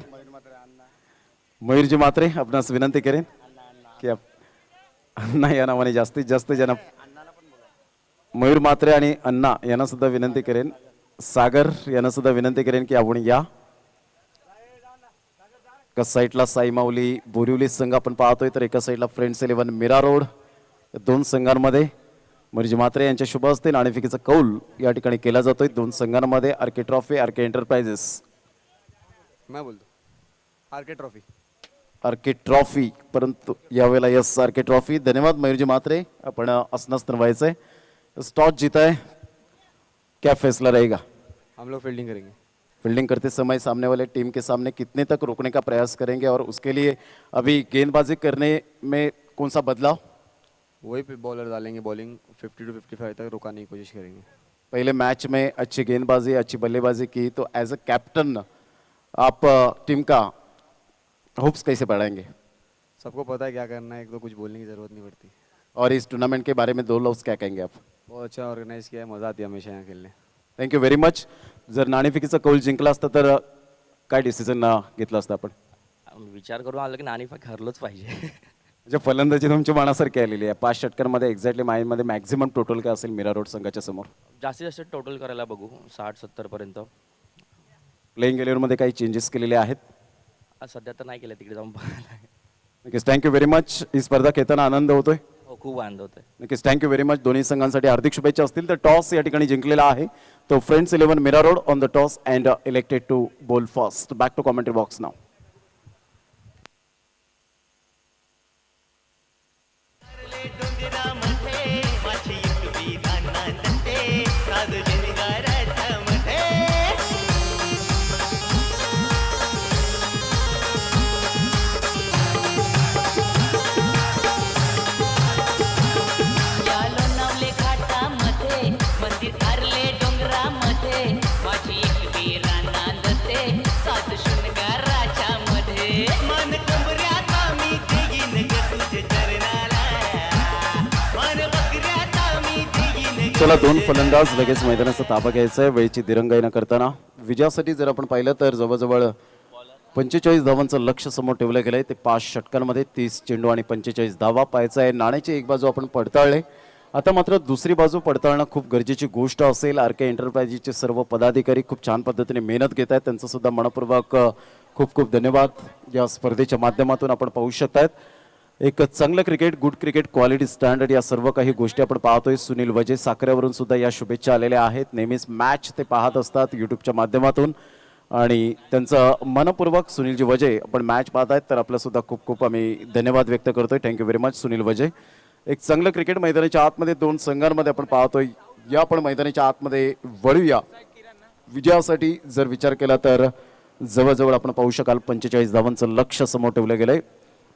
मयूरजी म्हात्रे आपणास विनंती करेन की अण्णा या नावाने जास्तीत जास्त जन मयूर म्हात्रे आणि अण्णा यांना सुद्धा विनंती करेन. सागर यांना सुद्धा विनंती करेन की आपण या. एका साईडला साई माऊली बोरिवली संघ आपण पाहतोय तर एका साईडला फ्रेंड्स 11 मीरा रोड. 2 संघांमध्ये मर्जी म्हात्रे यांच्या शुभ हस्ते नाणेफेकीचा कौल या ठिकाणी केला जातोय. 2 संघांमध्ये आरके ट्रॉफी आरके एंटरप्राइजेस. मैं बोलतो आरके ट्रॉफी. आरके ट्रॉफी, परंतु यावेळेला यस आरके ट्रॉफी. धन्यवाद मयूरजी म्हात्रे, आपण असनस व्हायचंय. टॉस जीता है, क्या फैसला रहेगा? हम लोग फील्डिंग करेंगे. फील्डिंग करते समय सामने वाले टीम के सामने कितने तक रोकने का प्रयास करेंगे और उसके लिए अभी गेंदबाजी करने में कौन सा बदलाव? वही पे बॉलर डालेंगे, बॉलिंग 50 to 55 तक रुकाने की कोशिश करेंगे. पहले मैच में अच्छी गेंदबाजी अच्छी बल्लेबाजी की, तो एज अ कैप्टन आप टीम का होप्स कैसे बढ़ाएंगे? सबको पता है क्या करना है, एक तो कुछ बोलने की ज़रूरत नहीं पड़ती. और इस टूर्नामेंट के बारे में 2 लफ्ज क्या कहेंगे आप? बहुत अच्छा ऑर्गेनाइज किया है, मज़ा आती है हमेशा यहाँ खेलने. Thank you very much. जर नाणेफेकीचा कौल जिंकला असता तर काय डिसिजन घेतलं असतं आपण? विचार करून आलं की नाणेफेक हरलोच पाहिजे. म्हणजे फलंदाजी तुमची मनासारखी आलेली आहे. 5 षटकांमध्ये एक्झॅक्टली माइंडमध्ये मॅक्झिमम टोटल काय असेल मीरा रोड संघाच्या समोर? जास्तीत जास्त टोटल करायला बघू 60-70 पर्यंत. प्लेइंग एलेव्हनमध्ये काही चेंजेस केलेले आहेत? सध्या तर नाही केलं, तिकडे जाऊन बघायला. नक्कीच थँक्यू व्हेरी मच. ही स्पर्धा खेळताना आनंद होतोय? हो, खूप आनंद होतोय. नक्कीच थँक्यू व्हेरी मच. दोन्ही संघांसाठी हार्दिक शुभेच्छा असतील. तर टॉस या ठिकाणी जिंकलेला आहे तो friends 11 Mira road on the toss and elected to bowl first. Back to commentary box नाव. डोंगरामध्ये माझी एक विधान नांदते साध शनिवारामध्ये. या लोणावले घाटामध्ये मंदिर तारले डोंगरामध्ये माझी एक वीरा नांदते सात शृंगाराच्या मध्ये. मन कंबऱ्यात मी देईन ग तुझे चरणाला. मन बकऱ्यात मी देईन ग. चला, 2 फलंदाज लगेच मैदानाचा ताबा घ्यायचा आहे वेळेची दिरंगाई न करताना. विजयासाठी जर आपण पाहिलं तर जवळजवळ 45 धावांचं लक्ष समोर ठेवलं गेलंय. ते 5 षटकांमध्ये 30 चेंडू आणि 45 धावा पाहायचा आहे. नाण्याची एक बाजू आपण पडताळले, आता मात्र दुसरी बाजू पडताळणं खूप गरजेची गोष्ट असेल. आर के एंटरप्राइजेसचे सर्व पदाधिकारी खूप छान पद्धतीने मेहनत घेत आहेत. त्यांचं सुद्धा मनपूर्वक खूप खूप धन्यवाद. या स्पर्धेच्या माध्यमातून आपण पाहू शकतायत एक चांगलं cricket, good cricket, quality standard, या सर्व काही गोष्टी आपण पाहतोय. सुनील वजे साखरेवरून सुद्धा या शुभेच्छा आलेल्या आहेत. नेहमीच मॅच ते पाहत असतात यूट्यूबच्या माध्यमातून आणि त्यांचं मनपूर्वक सुनीलजी वजे आपण मॅच पाहत आहेत तर आपलं सुद्धा खूप खूप आम्ही धन्यवाद व्यक्त करतोय. थँक्यू व्हेरी मच सुनील वजे. एक चांगलं क्रिकेट मैदानाच्या आतमध्ये 2 संघांमध्ये आपण पाहतोय. या आपण मैदानाच्या आतमध्ये वळूया. विजयासाठी जर विचार केला तर जवळजवळ आपण पाहू शकाल 45 धावांचं लक्ष समोर ठेवलं गेलंय.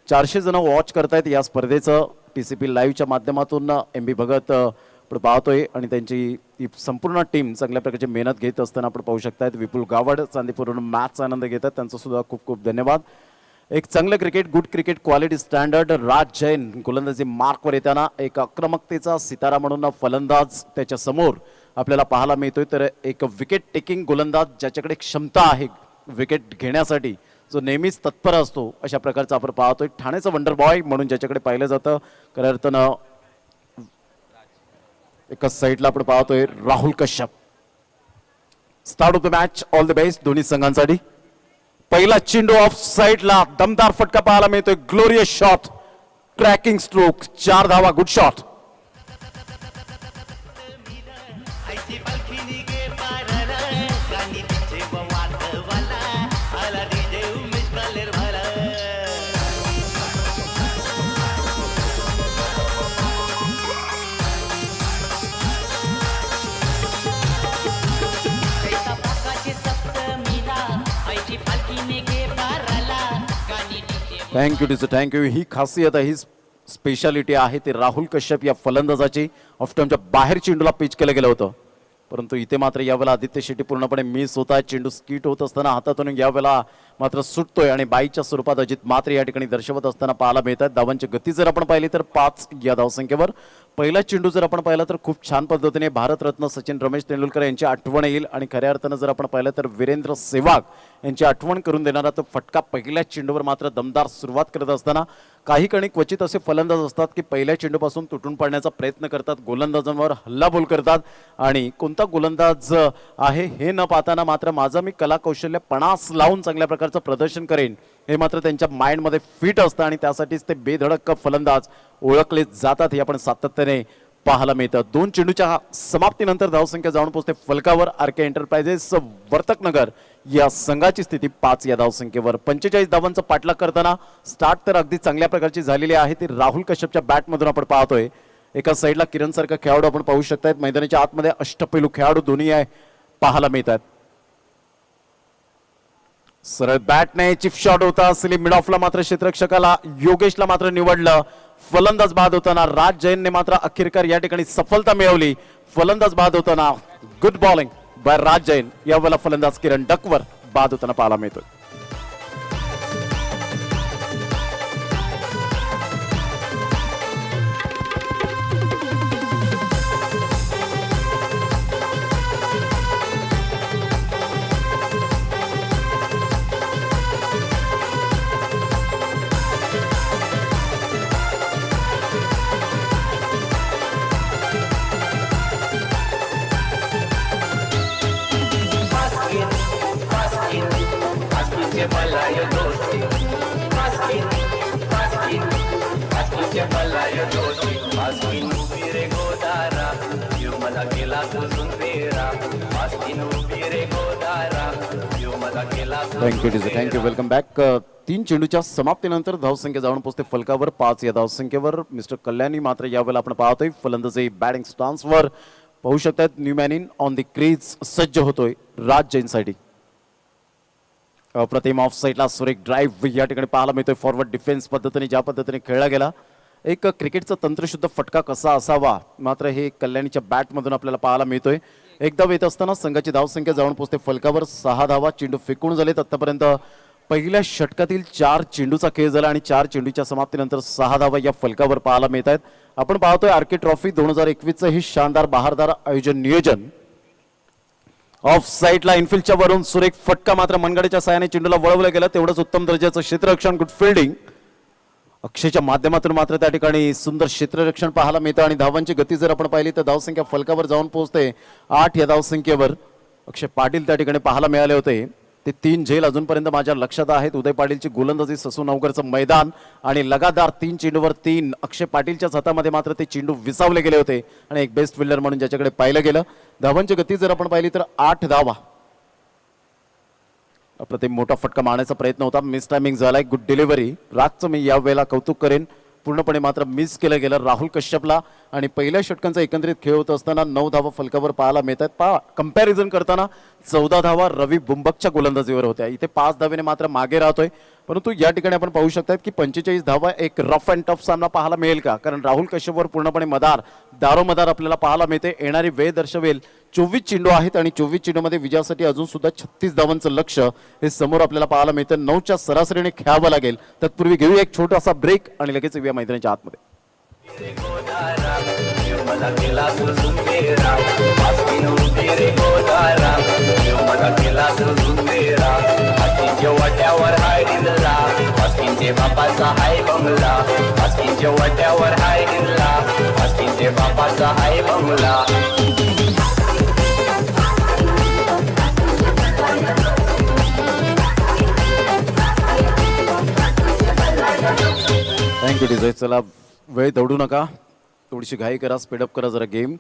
400 जण वॉच करतायत या स्पर्धेचं TCP लाईव्हच्या माध्यमातून. MB भगत आपण पाहतोय आणि त्यांची ती संपूर्ण टीम चांगल्या प्रकारची मेहनत घेत असताना आपण पाहू शकतायत. विपुल गावड चांदीपूरवरून मॅचचा आनंद घेतात, त्यांचं सुद्धा खूप खूप धन्यवाद. एक चांगलं cricket, good cricket, quality standard. Raj Jain गोलंदाजी मार्कवर येताना एक आक्रमकतेचा सितारा म्हणून फलंदाज त्याच्या समोर आपल्याला पाहायला मिळतोय. तर एक विकेट टेकिंग गोलंदाज ज्याच्याकडे क्षमता आहे विकेट घेण्यासाठी, जो नेहमीच तत्पर असतो, अशा प्रकारचा आपण पाहतोय. ठाण्याचं वंडर बॉय म्हणून ज्याच्याकडे पाहिलं जातं खऱ्या अर्थानं एकाच साईडला आपण पाहतोय Rahul Kashyap. Start of the match, all the best दोन्ही संघांसाठी. पहिला चेंडू ऑफ साईडला दमदार फटका पाहायला मिळतोय. ग्लोरियस शॉट, ट्रॅकिंग स्ट्रोक, 4 धावा, गुड शॉट. आईची पालखी निघे पाराला. राणी तिचे वाटवाला. आला DJ उमेश कालेरवाला. कैसा पाकाचे सप्तमीला आईची पालखीने गे पाराला गाणी डीजे. Thank you teacher, thank you. ही खासियत आहे, ही स्पेशालिटी आहे ते राहुल कश्यप या फलंदाजाची. ऑफस्टमच्या बाहेर चेंडूला पिच केलं गेलं होतं, परंतु इथे मात्र यावेळेला आदित्य शेट्टी पूर्णपणे मिस होत आहे. चेंडू स्किट होत असताना हातातून यावेळेला मात्र सुटतोय आणि बाईच्या स्वरूपात अजित मात्र या ठिकाणी दर्शवत असताना पाहायला मिळतात. धावांची गती जर आपण पाहिली तर 5 या धावसंख्येवर. पहिला चेंडू जर आपण पाहिला तर खूप छान पद्धतीने भारतरत्न सचिन रमेश तेंडुलकर यांची आठवण येईल आणि खऱ्या अर्थानं जर आपण पाहिलं तर वीरेंद्र सेहवाग यांची आठवण करून देणारा तो फटका पहिल्या चेंडूवर मात्र दमदार सुरुवात करत असताना काही कणी क्वचित असे फलंदाज असतात की पहिल्या चेंडूपासून तुटून पडण्याचा प्रयत्न करतात, गोलंदाजांवर हल्लाबोल करतात आणि कोणता गोलंदाज आहे हे न पाहताना मात्र माझा मी कला कौशल्य पणास लावून चांगल्या प्रकारचं प्रदर्शन करेन हे मात्र त्यांच्या माइंडमध्ये फिट असतं आणि त्यासाठीच ते बेधडक फलंदाज ओळखले जातात. हे आपण सातत्याने पाहायला मिळतं. 2 चेंडूच्या समाप्तीनंतर धावसंख्या जाऊन पोहोचते फलकावर. आर के एंटरप्राइजेस वर्तकनगर या संघाची स्थिती 5 या धावसंख्येवर. 45 धावांचा पाठलाग करताना स्टार्ट तर अगदी चांगल्या प्रकारची झालेली आहे. ती राहुल कश्यपच्या बॅटमधून आपण पाहतोय. एका साईडला किरण सारखा खेळाडू आपण पाहू शकतायत. मैदानाच्या आतमध्ये अष्टपैलू खेळाडू दोन्ही आहे पाहायला मिळतात. सरळ बॅटने चिप शॉट होता असली मिड ऑफला मात्र क्षेत्ररक्षकाला योगेशला मात्र निवडलं. फलंदाज बाद होताना राज जैनने मात्र अखेरकार या ठिकाणी सफलता मिळवली. फलंदाज बाद होताना गुड बॉलिंग बाय राज जैन. यावेळेला फलंदाज किरण डकवर बाद होताना पाहायला मिळतोय. Thank you welcome back. 3 चेंडूच्या समाप्तीनंतर धावसंख्या जाऊन पोहोचते फलकावर 5 या धावसंख्येवर. मिस्टर कल्याणी मात्र यावेळेला आपण पाहतोय फलंदाजी बॅटिंग स्टान्सवर पाहू शकतात. New man in on the crease सज्ज होतोय राज जैनसाठी. अप्रतिम ऑफ साईडला सुरेख ड्राईव्ह या ठिकाणी पाहायला मिळतोय. फॉरवर्ड डिफेन्स पद्धतीने ज्या पद्धतीने खेळला गेला एक क्रिकेटचा तंत्रशुद्ध फटका कसा असावा मात्र हे कल्याणीच्या बॅटमधून आपल्याला पाहायला मिळतोय. एक धाव येत असताना संघाची धावसंख्या जाऊन पोहोचते फलकावर 6 धावा. चेंडू फेकून झालेत आतापर्यंत. पहिल्या षटकातील 4 चेंडूचा खेळ झाला आणि 4 चेंडूच्या समाप्तीनंतर 6 धावा या फलकावर पाहायला मिळत आहेत. आपण पाहतोय आरके ट्रॉफी 2021चं हे शानदार बहारदार आयोजन नियोजन. ऑफ साईडला इनफिल्डच्या वरून सुरेख फटका मात्र मनगडीच्या साहाय्याने चेंडूला वळवलं गेलं. तेवढंच उत्तम दर्जाचं क्षेत्ररक्षण गुड फिल्डिंग अक्षयच्या माध्यमातून मात्र त्या ठिकाणी सुंदर क्षेत्ररक्षण पाहायला मिळतं. आणि धावांची गती जर आपण पाहिली तर धावसंख्या फलकावर जाऊन पोहोचते 8 या धावसंख्येवर. अक्षय पाटील त्या ठिकाणी पाहायला मिळाले होते. ते 3 झेल अजूनपर्यंत माझ्या लक्षात आहेत. उदय पाटीलची गोलंदाजी, ससून अवघडचं मैदान आणि लगातार 3 चेंडूवर 3 अक्षय पाटीलच्याच हातामध्ये मात्र ते चेंडू विसावले गेले होते आणि एक बेस्ट फिल्डर म्हणून ज्याच्याकडे पाहिलं गेलं. धावांची गती जर आपण पाहिली तर 8 धावा. अप्रतिम मोठा फटका मारण्याचा प्रयत्न होता. मिस टायमिंग झालाय. Good delivery. राजचं मी या वेळेला कौतुक करेन. पूर्णपणे मात्र मिस केलं गेलं राहुल कश्यपला. आणि पहिल्या षटकांचा एकंदरीत खेळ होत असताना 9 धावा फलकावर पाहायला मिळतात. कंपॅरिझन करताना 14 धावा रवी बुंबकच्या गोलंदाजीवर होत्या. इथे 5 धावेने मात्र मागे राहतोय. परंतु या ठिकाणी आपण पाहू शकतात की 45 धावा एक रफ अँड टफ सामना पाहायला मिळेल का, कारण राहुल कश्यपवर पूर्णपणे दारोमदार आपल्याला पाहायला मिळते. येणारी वेळ दर्शवेल. 24 चेंडू आहेत आणि 24 चेंडूमध्ये विजयासाठी अजून सुद्धा 36 धावांचं लक्ष हे समोर आपल्याला पाहायला मिळतं. 9च्या सरासरीने खेळावं लागेल. तत्पूर्वी घेऊया एक छोटासा ब्रेक आणि लगेच येऊया मैदानाच्या आतमध्ये. वाट्यावर हाय दिला वास्किनचे बापाचा हाय बंगला. वास्किनच्या वाट्यावर हाय दिला वास्किनचे बापाचा हाय बंगला. थँक्यू डिझाय. चला वेळ दौडू नका, थोडीशी घाई करा, स्पीडअप करा जरा गेम.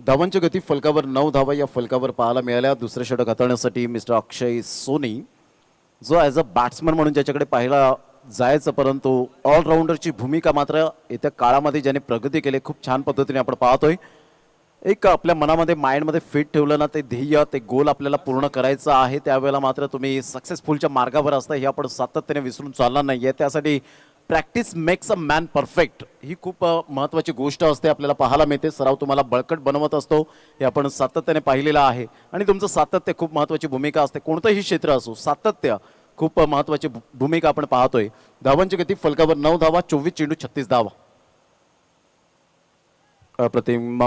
धावांची गती फलकावर 9 धावा या फलकावर पाहायला मिळाल्या. दुसरे षटक हाताळण्यासाठी मिस्टर अक्षय सोनी जो ॲज अ बॅट्समन म्हणून ज्याच्याकडे पाहायला जायचं, परंतु ऑलराऊंडरची भूमिका मात्र येत्या काळामध्ये ज्याने प्रगती केली खूप छान पद्धतीने आपण पाहतोय. एक आपल्या मनामध्ये माइंडमध्ये फिट ठेवलं ना ते ध्येय ते गोल आपल्याला पूर्ण करायचं आहे, त्यावेळेला मात्र तुम्ही सक्सेसफुलच्या मार्गावर असता हे आपण सातत्याने विसरून चालणार नाही आहे. त्यासाठी practice makes a man perfect ही खूप महत्त्वाची गोष्ट असते, आपल्याला पाहायला मिळते. सराव तुम्हाला बळकट बनवत असतो हे आपण सातत्याने पाहिलेलं आहे. आणि तुमचं सातत्य खूप महत्त्वाची भूमिका असते, कोणतंही क्षेत्र असो सातत्य खूप महत्त्वाची भूमिका आपण पाहतोय. धावांची गती फलकावर 9 धावा, 24 चेंडू 36 धावा. अप्रतिम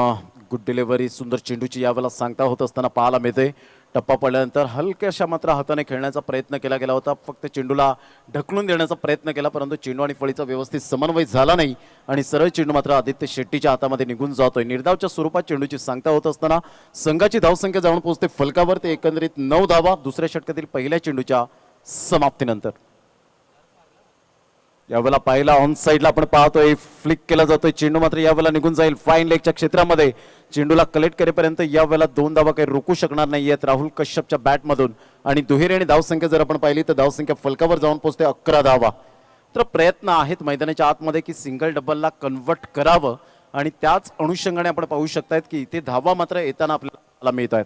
गुड डिलिव्हरी, सुंदर चेंडूची यावेळेला सांगता होत असताना पाहायला मिळते. टप्पा पडल्यानंतर हलक्याशा मात्र हाताने खेळण्याचा प्रयत्न केला गेला होता, फक्त चेंडूला ढकलून देण्याचा प्रयत्न केला, परंतु चेंडू आणि फळीचा व्यवस्थित समन्वय झाला नाही आणि सरळ चेंडू मात्र आदित्य शेट्टीच्या हातामध्ये निघून जातोय. निर्धावच्या स्वरूपात चेंडूची सांगता होत असताना संघाची धावसंख्या जाऊन पोहोचते फलकावर ते एकंदरीत 9 धावा दुसऱ्या षटकातील पहिल्या चेंडूच्या समाप्तीनंतर. यावेळेला पाहिला ऑन साईडला आपण पाहतोय फ्लिक केला जातोय चेंडू मात्र यावेळेला निघून जाईल फाईन लेगच्या क्षेत्रामध्ये चेंडूला कलेक्ट करेपर्यंत यावेळेला 2 धावा काही रोखू शकणार नाहीयेत राहुल कश्यपच्या बॅटमधून आणि दुहेरी आणि धावसंख्या जर आपण पाहिली तर धावसंख्या फलकावर जाऊन पोहोचते 11 धावा. तर प्रयत्न आहेत मैदानाच्या आतमध्ये की सिंगल डबलला कन्वर्ट करावं आणि त्याच अनुषंगाने आपण पाहू शकतायत की इथे धावा मात्र येताना आपल्याला मिळत आहेत.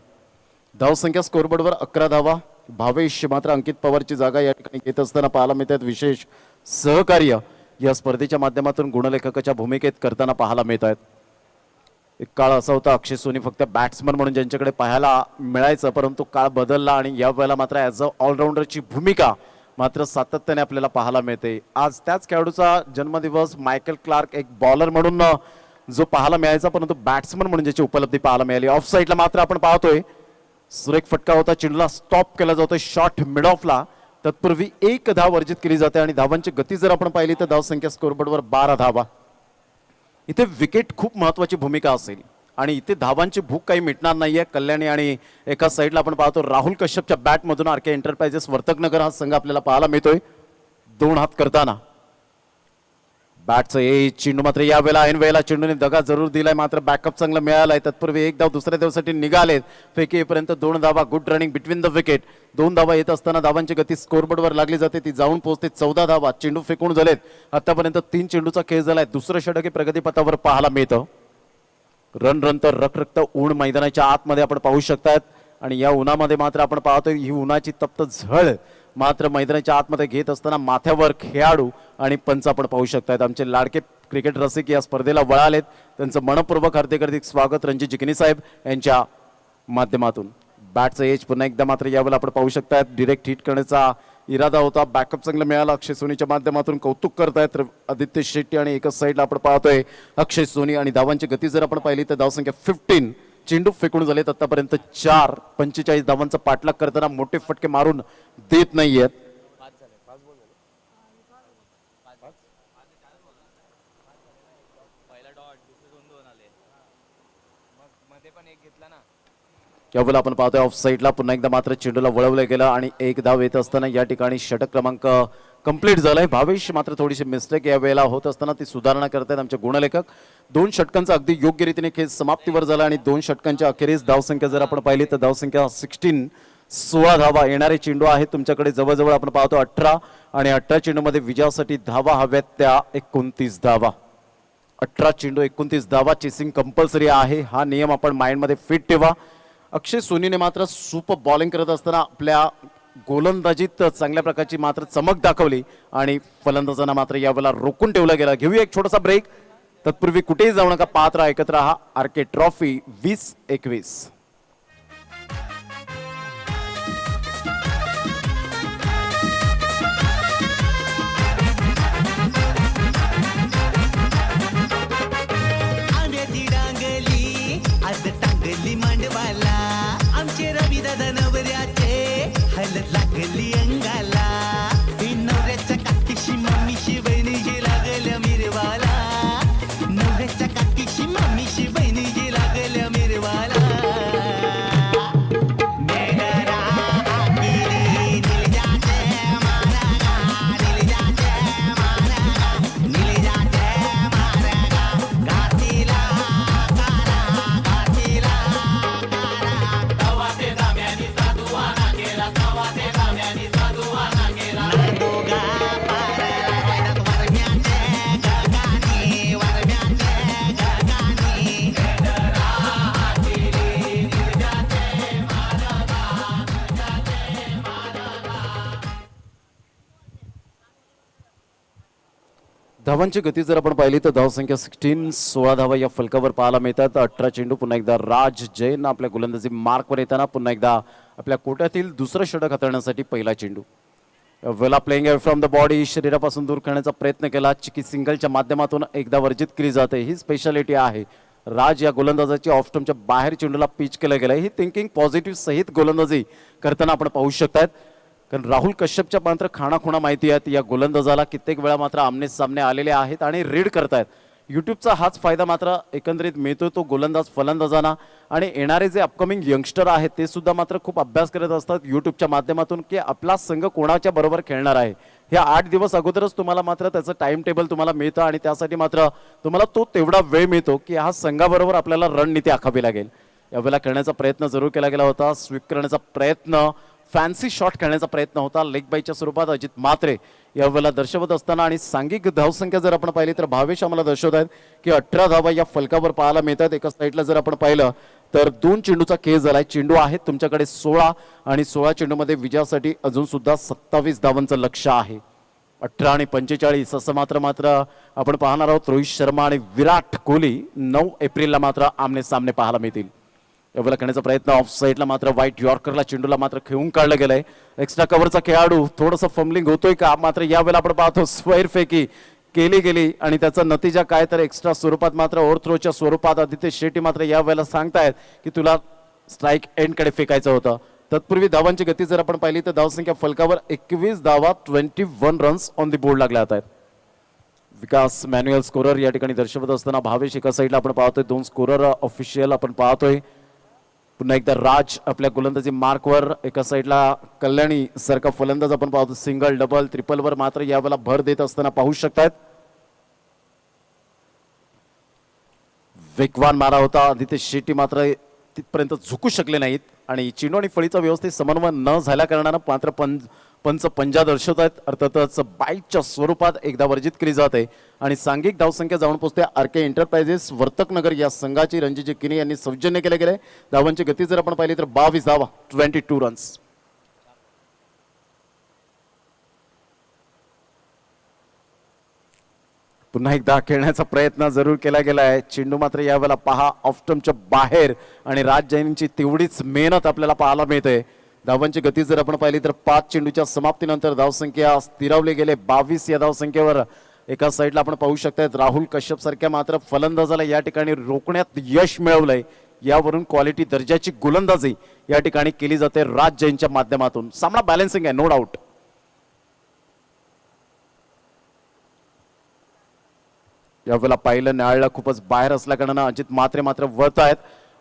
धावसंख्या स्कोरबोर्डवर 11 धावा. भावेश मात्र अंकित पवारची जागा या ठिकाणी घेत असताना पाहायला मिळतात. विशेष सहकार्य या स्पर्धेच्या माध्यमातून गुणलेखकाच्या भूमिकेत करताना पाहायला मिळत आहेत. एक काळ असा होता अक्षय सोनी फक्त बॅट्समन म्हणून ज्यांच्याकडे पाहायला मिळायचं परंतु काळ बदलला आणि या वेळेला मात्र ॲज अ ऑलराऊंडरची भूमिका मात्र सातत्याने आपल्याला पाहायला मिळते. आज त्याच खेळाडूचा जन्मदिवस. मायकल क्लार्क एक बॉलर म्हणून जो पाहायला मिळायचा परंतु बॅट्समन म्हणून ज्याची उपलब्धी पाहायला मिळाली. ऑफ साईडला मात्र आपण पाहतोय सुरेख फटका होता. चेंडूला स्टॉप केला जातोय शॉट मिड ऑफला. तत्पूर्वी 1 धाव वर्जित केली जाते आणि धावांची गती जर आपण पाहिली तर धावसंख्या स्कोरबोर्डवर 12 धावा. इथे विकेट खूप महत्वाची भूमिका असेल आणि इथे धावांची भूक काही मिटणार नाहीये. कल्याणी आणि एका साईडला आपण पाहतो राहुल कश्यपच्या बॅटमधून आर के एंटरप्राइजेस वर्तकनगर हा संघ आपल्याला पाहायला मिळतोय 2 हात करताना. बॅटचं चेंडू मात्र या वेळेला ऐन वेळेला चेंडूने दगा जरूर दिलाय मात्र बॅकअप चांगला मिळालाय. तत्पूर्वी 1 धाव दुसऱ्या धावसाठी निघालेत. फेकी येईपर्यंत 2 धावा. Good running between the wicket. 2 धावा येत असताना धावांची गती स्कोरबोर्डवर लागली जाते. ती जाऊन पोहोचते 14 धावा. चेंडू फेकून झालेत. आतापर्यंत 3 चेंडूचा खेळ झालाय. दुसरं षटक प्रगतीपथावर पाहायला मिळतं. रन तर रखरखत ऊन मैदानाच्या आतमध्ये आपण पाहू शकतात आणि या उन्हामध्ये मात्र आपण पाहतोय ही उन्हाची तप्त झळ मात्र मैदानाच्या आतमध्ये घेत असताना माथ्यावर खेळाडू आणि पंच आपण पाहू शकतात. आमचे लाडके क्रिकेट रसिक या स्पर्धेला वळालेत. त्यांचं मनपूर्वक हार्दिक स्वागत रणजित जिकनी साहेब यांच्या माध्यमातून. बॅटचं एज पुन्हा एकदा मात्र यावेळेला आपण पाहू शकतात डिरेक्ट हिट करण्याचा इरादा होता. बॅकअप चांगला मिळाला. अक्षय सोनीच्या माध्यमातून कौतुक करतायत आदित्य शेट्टी आणि एकच साईडला आपण पाहतोय अक्षय सोनी आणि धावांची गती जर आपण पाहिली तर धावसंख्या 15. चेंडू फेकून झालेत आतापर्यंत 4. 45 धावांचा पाठलाग करताना मोठे फटके मारून देत नाहीयेत. यावेळेला आपण पाहतोय ऑफ साईडला पुन्हा एकदा मात्र चेंडूला वळवलं गेलं आणि 1 धाव येत असताना या ठिकाणी षटक क्रमांक कंप्लीट झालाय. भावेश मात्र थोडीशी मिस्टेक या वेळेला होत असताना ती सुधारणा करतायत आमचे गुणलेखक. 2 षटकांचा अगदी योग्य रीतीने खेळ समाप्तीवर झाला आणि 2 षटकांच्या अखेरीस धावसंख्या जर आपण पाहिली तर धावसंख्या 16 धावा. येणारे चेंडू आहेत तुमच्याकडे जवळजवळ आपण पाहतो 18 आणि 18 चेंडूमध्ये विजयासाठी धावा हव्यात त्या 29 धावा. 18 चेंडू 29 धावा. चेसिंग कंपल्सरी आहे. हा नियम आपण माइंडमध्ये फिट ठेवा. अक्षय सोनीने मात्र सुपर बॉलिंग करत असताना आपल्या गोलंदाजीत चांगल्या प्रकारची मात्र चमक दाखवली आणि फलंदाजांना मात्र यावेळेला रोखून ठेवलं गेलं. घेऊया एक छोटासा ब्रेक. तत्पूर्वी कुठेही जाऊ नका. पाहत राहा, ऐकत राहा आर के ट्रॉफी 2021. आंब्याची डांगली आज टांगली मांडवाला आमचे रवी दादा नवऱ्याचे हलत लागली अंगाला. ही नवऱ्याच्या काकीशी मम्मीशी बहिणीशी लागल्या मिरवाला. नवऱ्याच्या काकीशी मम्मीशी बहिणीशी लागल्या मिरवाला. धावांची गती जर आपण पाहिली तर धावसंख्या 16 धावा या फलकावर पाहायला मिळतात. 18 चेंडू. पुन्हा एकदा राज जैन आपल्या गोलंदाजी मार्कवर येताना पुन्हा एकदा आपल्या कोट्यातील दुसरं षटक हाताळण्यासाठी पहिला चेंडू. वेला प्लेइंग फ्रॉम द बॉडी. शरीरापासून दूर करण्याचा प्रयत्न केला. चिकी सिंगलच्या माध्यमातून एकदा वर्जित केली जाते. ही स्पेशालिटी आहे राज या गोलंदाजाची. ऑफ स्टंपच्या बाहेर चेंडूला पिच केलं गेलं. ही थिंकिंग पॉझिटिव्ह सहित गोलंदाजी करताना आपण पाहू शकतात. कारण राहुल कश्यपच्या मात्र खाणाखुणा माहिती आहेत. या गोलंदाजाला कित्येक वेळा मात्र आमने सामने आलेले आहेत आणि रीड करतायत. यूट्यूबचा हाच फायदा मात्र एकंदरीत मिळतो तो गोलंदाज फलंदाजांना. आणि येणारे जे अपकमिंग यंगस्टर आहेत ते सुद्धा मात्र खूप अभ्यास करत असतात यूट्यूबच्या माध्यमातून की आपला संघ कोणाच्या बरोबर खेळणार आहे. ह्या 8 दिवस अगोदरच तुम्हाला मात्र त्याचं टाइम टेबल तुम्हाला मिळतं आणि त्यासाठी मात्र तुम्हाला तो तेवढा वेळ मिळतो की ह्या संघाबरोबर आपल्याला रणनीती आखावी लागेल. यावेळेला करण्याचा प्रयत्न जरूर केला गेला होता. स्वीप करण्याचा प्रयत्न, फॅन्सी शॉट खेळण्याचा प्रयत्न होता लेग बायच्या स्वरूपात अजित म्हात्रे यावेळेला दर्शवत असताना. आणि सांघिक धावसंख्या जर आपण पाहिली तर भावेश आम्हाला दर्शवत आहेत की 18 धावा या फलकावर पाहायला मिळतात. एका साईडला जर आपण पाहिलं तर 2 चेंडूचा केस झालाय. चेंडू आहेत तुमच्याकडे 16 आणि 16 चेंडूमध्ये विजयासाठी अजून सुद्धा 27 धावांचं लक्ष आहे. 18 आणि 45 असं मात्र आपण पाहणार आहोत. रोहित शर्मा आणि विराट कोहली 9 एप्रिलला मात्र आमने सामने पाहायला मिळतील. यावेळेला करण्याचा प्रयत्न ऑफ साईडला मात्र व्हाईट यॉर्करला चेंडूला मात्र खेळून काढलं गेलंय. एक्स्ट्रा कव्हरचा खेळाडू थोडंसं फंबलिंग होतोय का मात्र यावेळेला आपण पाहतो स्क्वेअर फेकी केली गेली आणि त्याचा नतीजा काय तर एक्स्ट्रा स्वरूपात मात्र ओव्हरथ्रोच्या स्वरूपात आदित्य शेट्टी मात्र यावेळेला सांगतायत की तुला स्ट्राईक एंडकडे फेकायचं होतं. तत्पूर्वी धावांची गती जर आपण पाहिली तर धावसंख्या फलकावर 21 धावा 21 रन्स ऑन दी बोर्ड लागल्या आहेत. विकास मॅन्युअल स्कोरर या ठिकाणी दर्शवत असताना भावेश एका साईडला आपण पाहतोय. 2 स्कोरर ऑफिशियल आपण पाहतोय. पुन्हा एकदा राज आपल्या गोलंदाजी मार्कवर. एका साईडला कल्याणी सारखा फलंदाज आपण पाहतो. सिंगल डबल ट्रिपलवर मात्र यावेळेला भर देत असताना पाहू शकतात. वेगवान मारा होता. आदित्य शेट्टी मात्र तिथपर्यंत झुकू शकले नाहीत आणि चेंडू आणि फळीचा व्यवस्थित समन्वय न झाल्या कारणानं मात्र पंच पंजा दर्शवत आहेत. अर्थातच बाईटच्या स्वरूपात एकदा वर्जित केली जाते आणि सांघिक धावसंख्या जाऊन पोहोचते आरके एंटरप्राइजेस वर्तकनगर या संघाची. रणजित किनी यांनी सौजन्य केले गेले. धावांची गती जर आपण पाहिली तर 22 धावा 22 रन्स. पुन्हा एकदा खेळण्याचा प्रयत्न जरूर केला गेला आहे. चेंडू मात्र यावेळेला पहा ऑफस्टंपच्या बाहेर आणि राज जैनची तेवढीच मेहनत आपल्याला पाहायला मिळते. धावांची गती जर आपण पाहिली तर 5 चेंडूच्या समाप्तीनंतर धावसंख्या स्थिरावले गेले 22 या धावसंख्येवर. एका साईडला आपण पाहू शकता राहुल कश्यप सारख्या मात्र फलंदाजाला या ठिकाणी रोखण्यात यश मिळवलंय. यावरून क्वालिटी दर्जाची गोलंदाजी या ठिकाणी केली जाते राज जैनच्या माध्यमातून. सामना बॅलन्सिंग आहे नो डाऊट. यावेळेला पाहिलं न्यायालय खूपच बाहेर असल्या कारणानं अजित म्हात्रे मात्र वळत आहेत.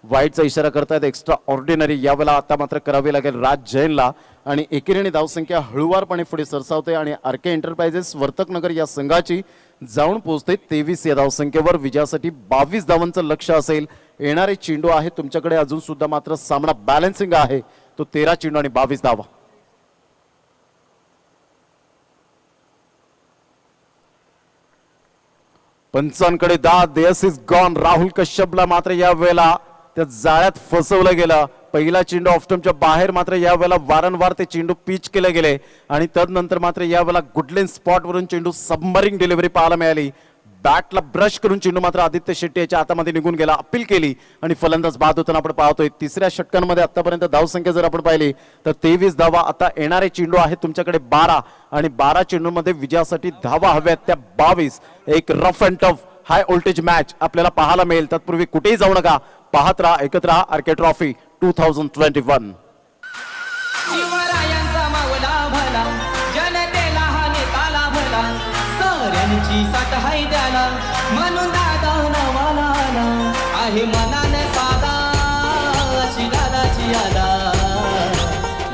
वाईटचा इशारा करतायत एक्स्ट्रा ऑर्डिनरी. यावेळेला आता मात्र करावी लागेल राज जैनला आणि एकेरीने धावसंख्या हळूवारपणे पुढे सरसावते आणि आरके एंटरप्राइजेस वर्तकनगर या संघाची जाऊन पोहोचते 23 या धावसंख्येवर. विजयासाठी 22 धावांचं लक्ष असेल. येणारे चेंडू आहे तुमच्याकडे अजून सुद्धा मात्र सामना बॅलन्सिंग आहे तो 13 चेंडू आणि 22 धावा. पंचांकडे दाद. Yes is gone. राहुल कश्यपला मात्र या वेळेला त्या जाळ्यात फसवलं गेलं. पहिला चेंडू ऑफस्टंपच्या बाहेर मात्र यावेळेला वारंवार ते चेंडू पिच केले गेले आणि तदनंतर मात्र यावेळेला गुडलेन स्पॉट वरून चेंडू सबमरिंग डिलिव्हरी पाहायला मिळाली. बॅटला ब्रश करून चेंडू मात्र आदित्य शेट्टी याच्या हातामध्ये निघून गेला. अपील केली आणि फलंदाज बाद होताना आपण पाहतोय. तिसऱ्या षटकांमध्ये आतापर्यंत धावसंख्या जर आपण पाहिली तर 23 धावा. आता येणारे चेंडू आहेत तुमच्याकडे 12 आणि 12 चेंडूमध्ये विजयासाठी धावा हव्यात त्या 22. एक rough and tough high voltage match आपल्याला पाहायला मिळेल. तत्पूर्वी कुठेही जाऊ नका. पाहत राहा एकत्र राहा आरके ट्रॉफी 2021. शिवरायांचा मावला भला जनतेला हा नेताला भला साऱ्यांची साठ हाय द्याला म्हणून दादा नवाला आला आहे मनाने साधा अशी दादाची आला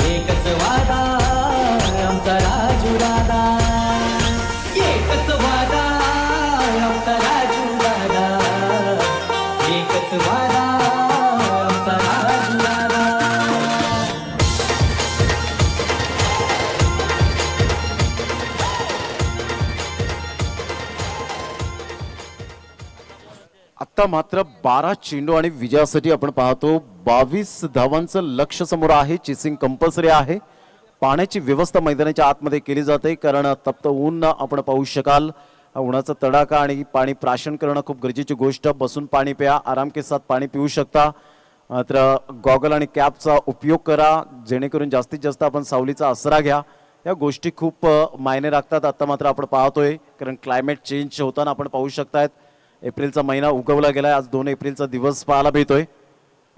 एकच वादा आमचा राजू दादा एकच वादा आमचा राजू दादा एकच वादा आमचा राजू दादा. आता मात्र 12 चेंडू आणि विजयासाठी आपण पाहतो 22 धावांचं लक्ष समोर आहे. चेसिंग कंपल्सरी आहे. पाण्याची व्यवस्था मैदानाच्या आतमध्ये केली जाते कारण तप्त ऊन आपण पाहू शकाल. उन्हाचा तडाखा आणि पाणी प्राशन करणं खूप गरजेची गोष्ट. बसून पाणी प्या. आराम के साथ पाणी पिऊ शकता. मात्र गॉगल आणि कॅपचा उपयोग करा जेणेकरून जास्तीत जास्त आपण सावलीचा आसरा घ्या. या गोष्टी खूप मायने राखतात. आता मात्र आपण पाहतोय कारण क्लायमेट चेंज होताना आपण पाहू शकतायत. एप्रिलचा महिना उगवला गेलाय. आज 2 एप्रिलचा दिवस पाहायला मिळतोय.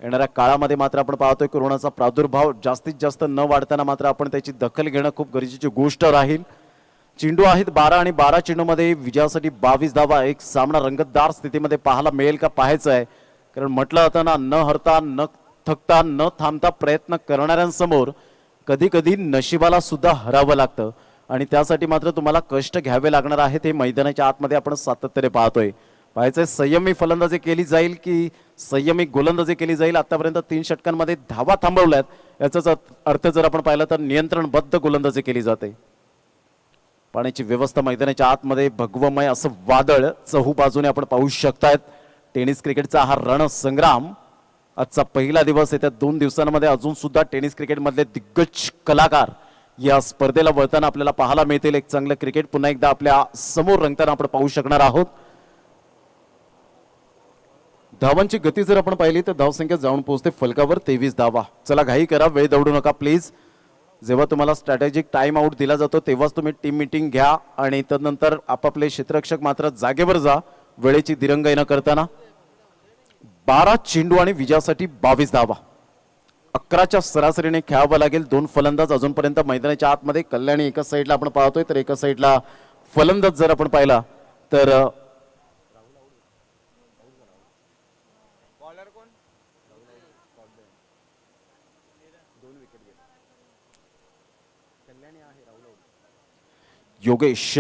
येणाऱ्या काळामध्ये मात्र आपण पाहतोय कोरोनाचा प्रादुर्भाव जास्तीत जास्त न वाढताना मात्र आपण त्याची दखल घेणं खूप गरजेची गोष्ट राहील. चेंडू आहेत 12 आणि 12 चेंडूमध्ये विजयासाठी 22 धावा. एक सामना रंगतदार स्थितीमध्ये पाहायला मिळेल का पाहायचं आहे, कारण म्हटलं जातं ना, न हरता न थकता न थांबता प्रयत्न करणाऱ्यांसमोर कधी कधी नशिबाला सुद्धा हरावं लागतं आणि त्यासाठी मात्र तुम्हाला कष्ट घ्यावे लागणार आहेत. हे मैदानाच्या आतमध्ये आपण सातत्याने पाहतोय. पाहायचंय संयमी फलंदाजी केली जाईल की संयमी गोलंदाजी केली जाईल. आतापर्यंत 3 षटकांमध्ये धावा थांबवल्यात, याचाच अर्थ जर आपण पाहिलं तर नियंत्रणबद्ध गोलंदाजी केली जाते. पाण्याची व्यवस्था मैदानाच्या आतमध्ये भगवमय असं वादळ चहू बाजूने आपण पाहू शकतायत. टेनिस क्रिकेटचा हा रणसंग्राम आजचा पहिला दिवस आहे. त्या 2 दिवसांमध्ये अजून सुद्धा टेनिस क्रिकेटमधले दिग्गज कलाकार या स्पर्धेला वळताना आपल्याला पाहायला मिळतील. एक चांगलं क्रिकेट पुन्हा एकदा आपल्या समोर रंगताना आपण पाहू शकणार आहोत. धावांची गती जर आपण पाहिली तर धावसंख्या जाऊन पोहोचते फलकावर 23 धावा. चला घाई करा, वेळ दौडू नका प्लीज. जेव्हा तुम्हाला स्ट्रॅटेजिक टाइम आउट दिला जातो तेव्हाच तुम्ही टीम मीटिंग घ्या आणि तदनंतर आपापले क्षेत्ररक्षक मात्र जागेवर जा वेळेची दिरंगाई न करताना. 12 चेंडू आणि विजयासाठी 22 धावा. 11च्या सरासरीने खेळावं लागेल. 2 फलंदाज अजूनपर्यंत मैदानाच्या आतमध्ये. कल्याणी एका साईडला आपण पाहतोय तर एका साईडला फलंदाज जर आपण पाहिला तर योगेश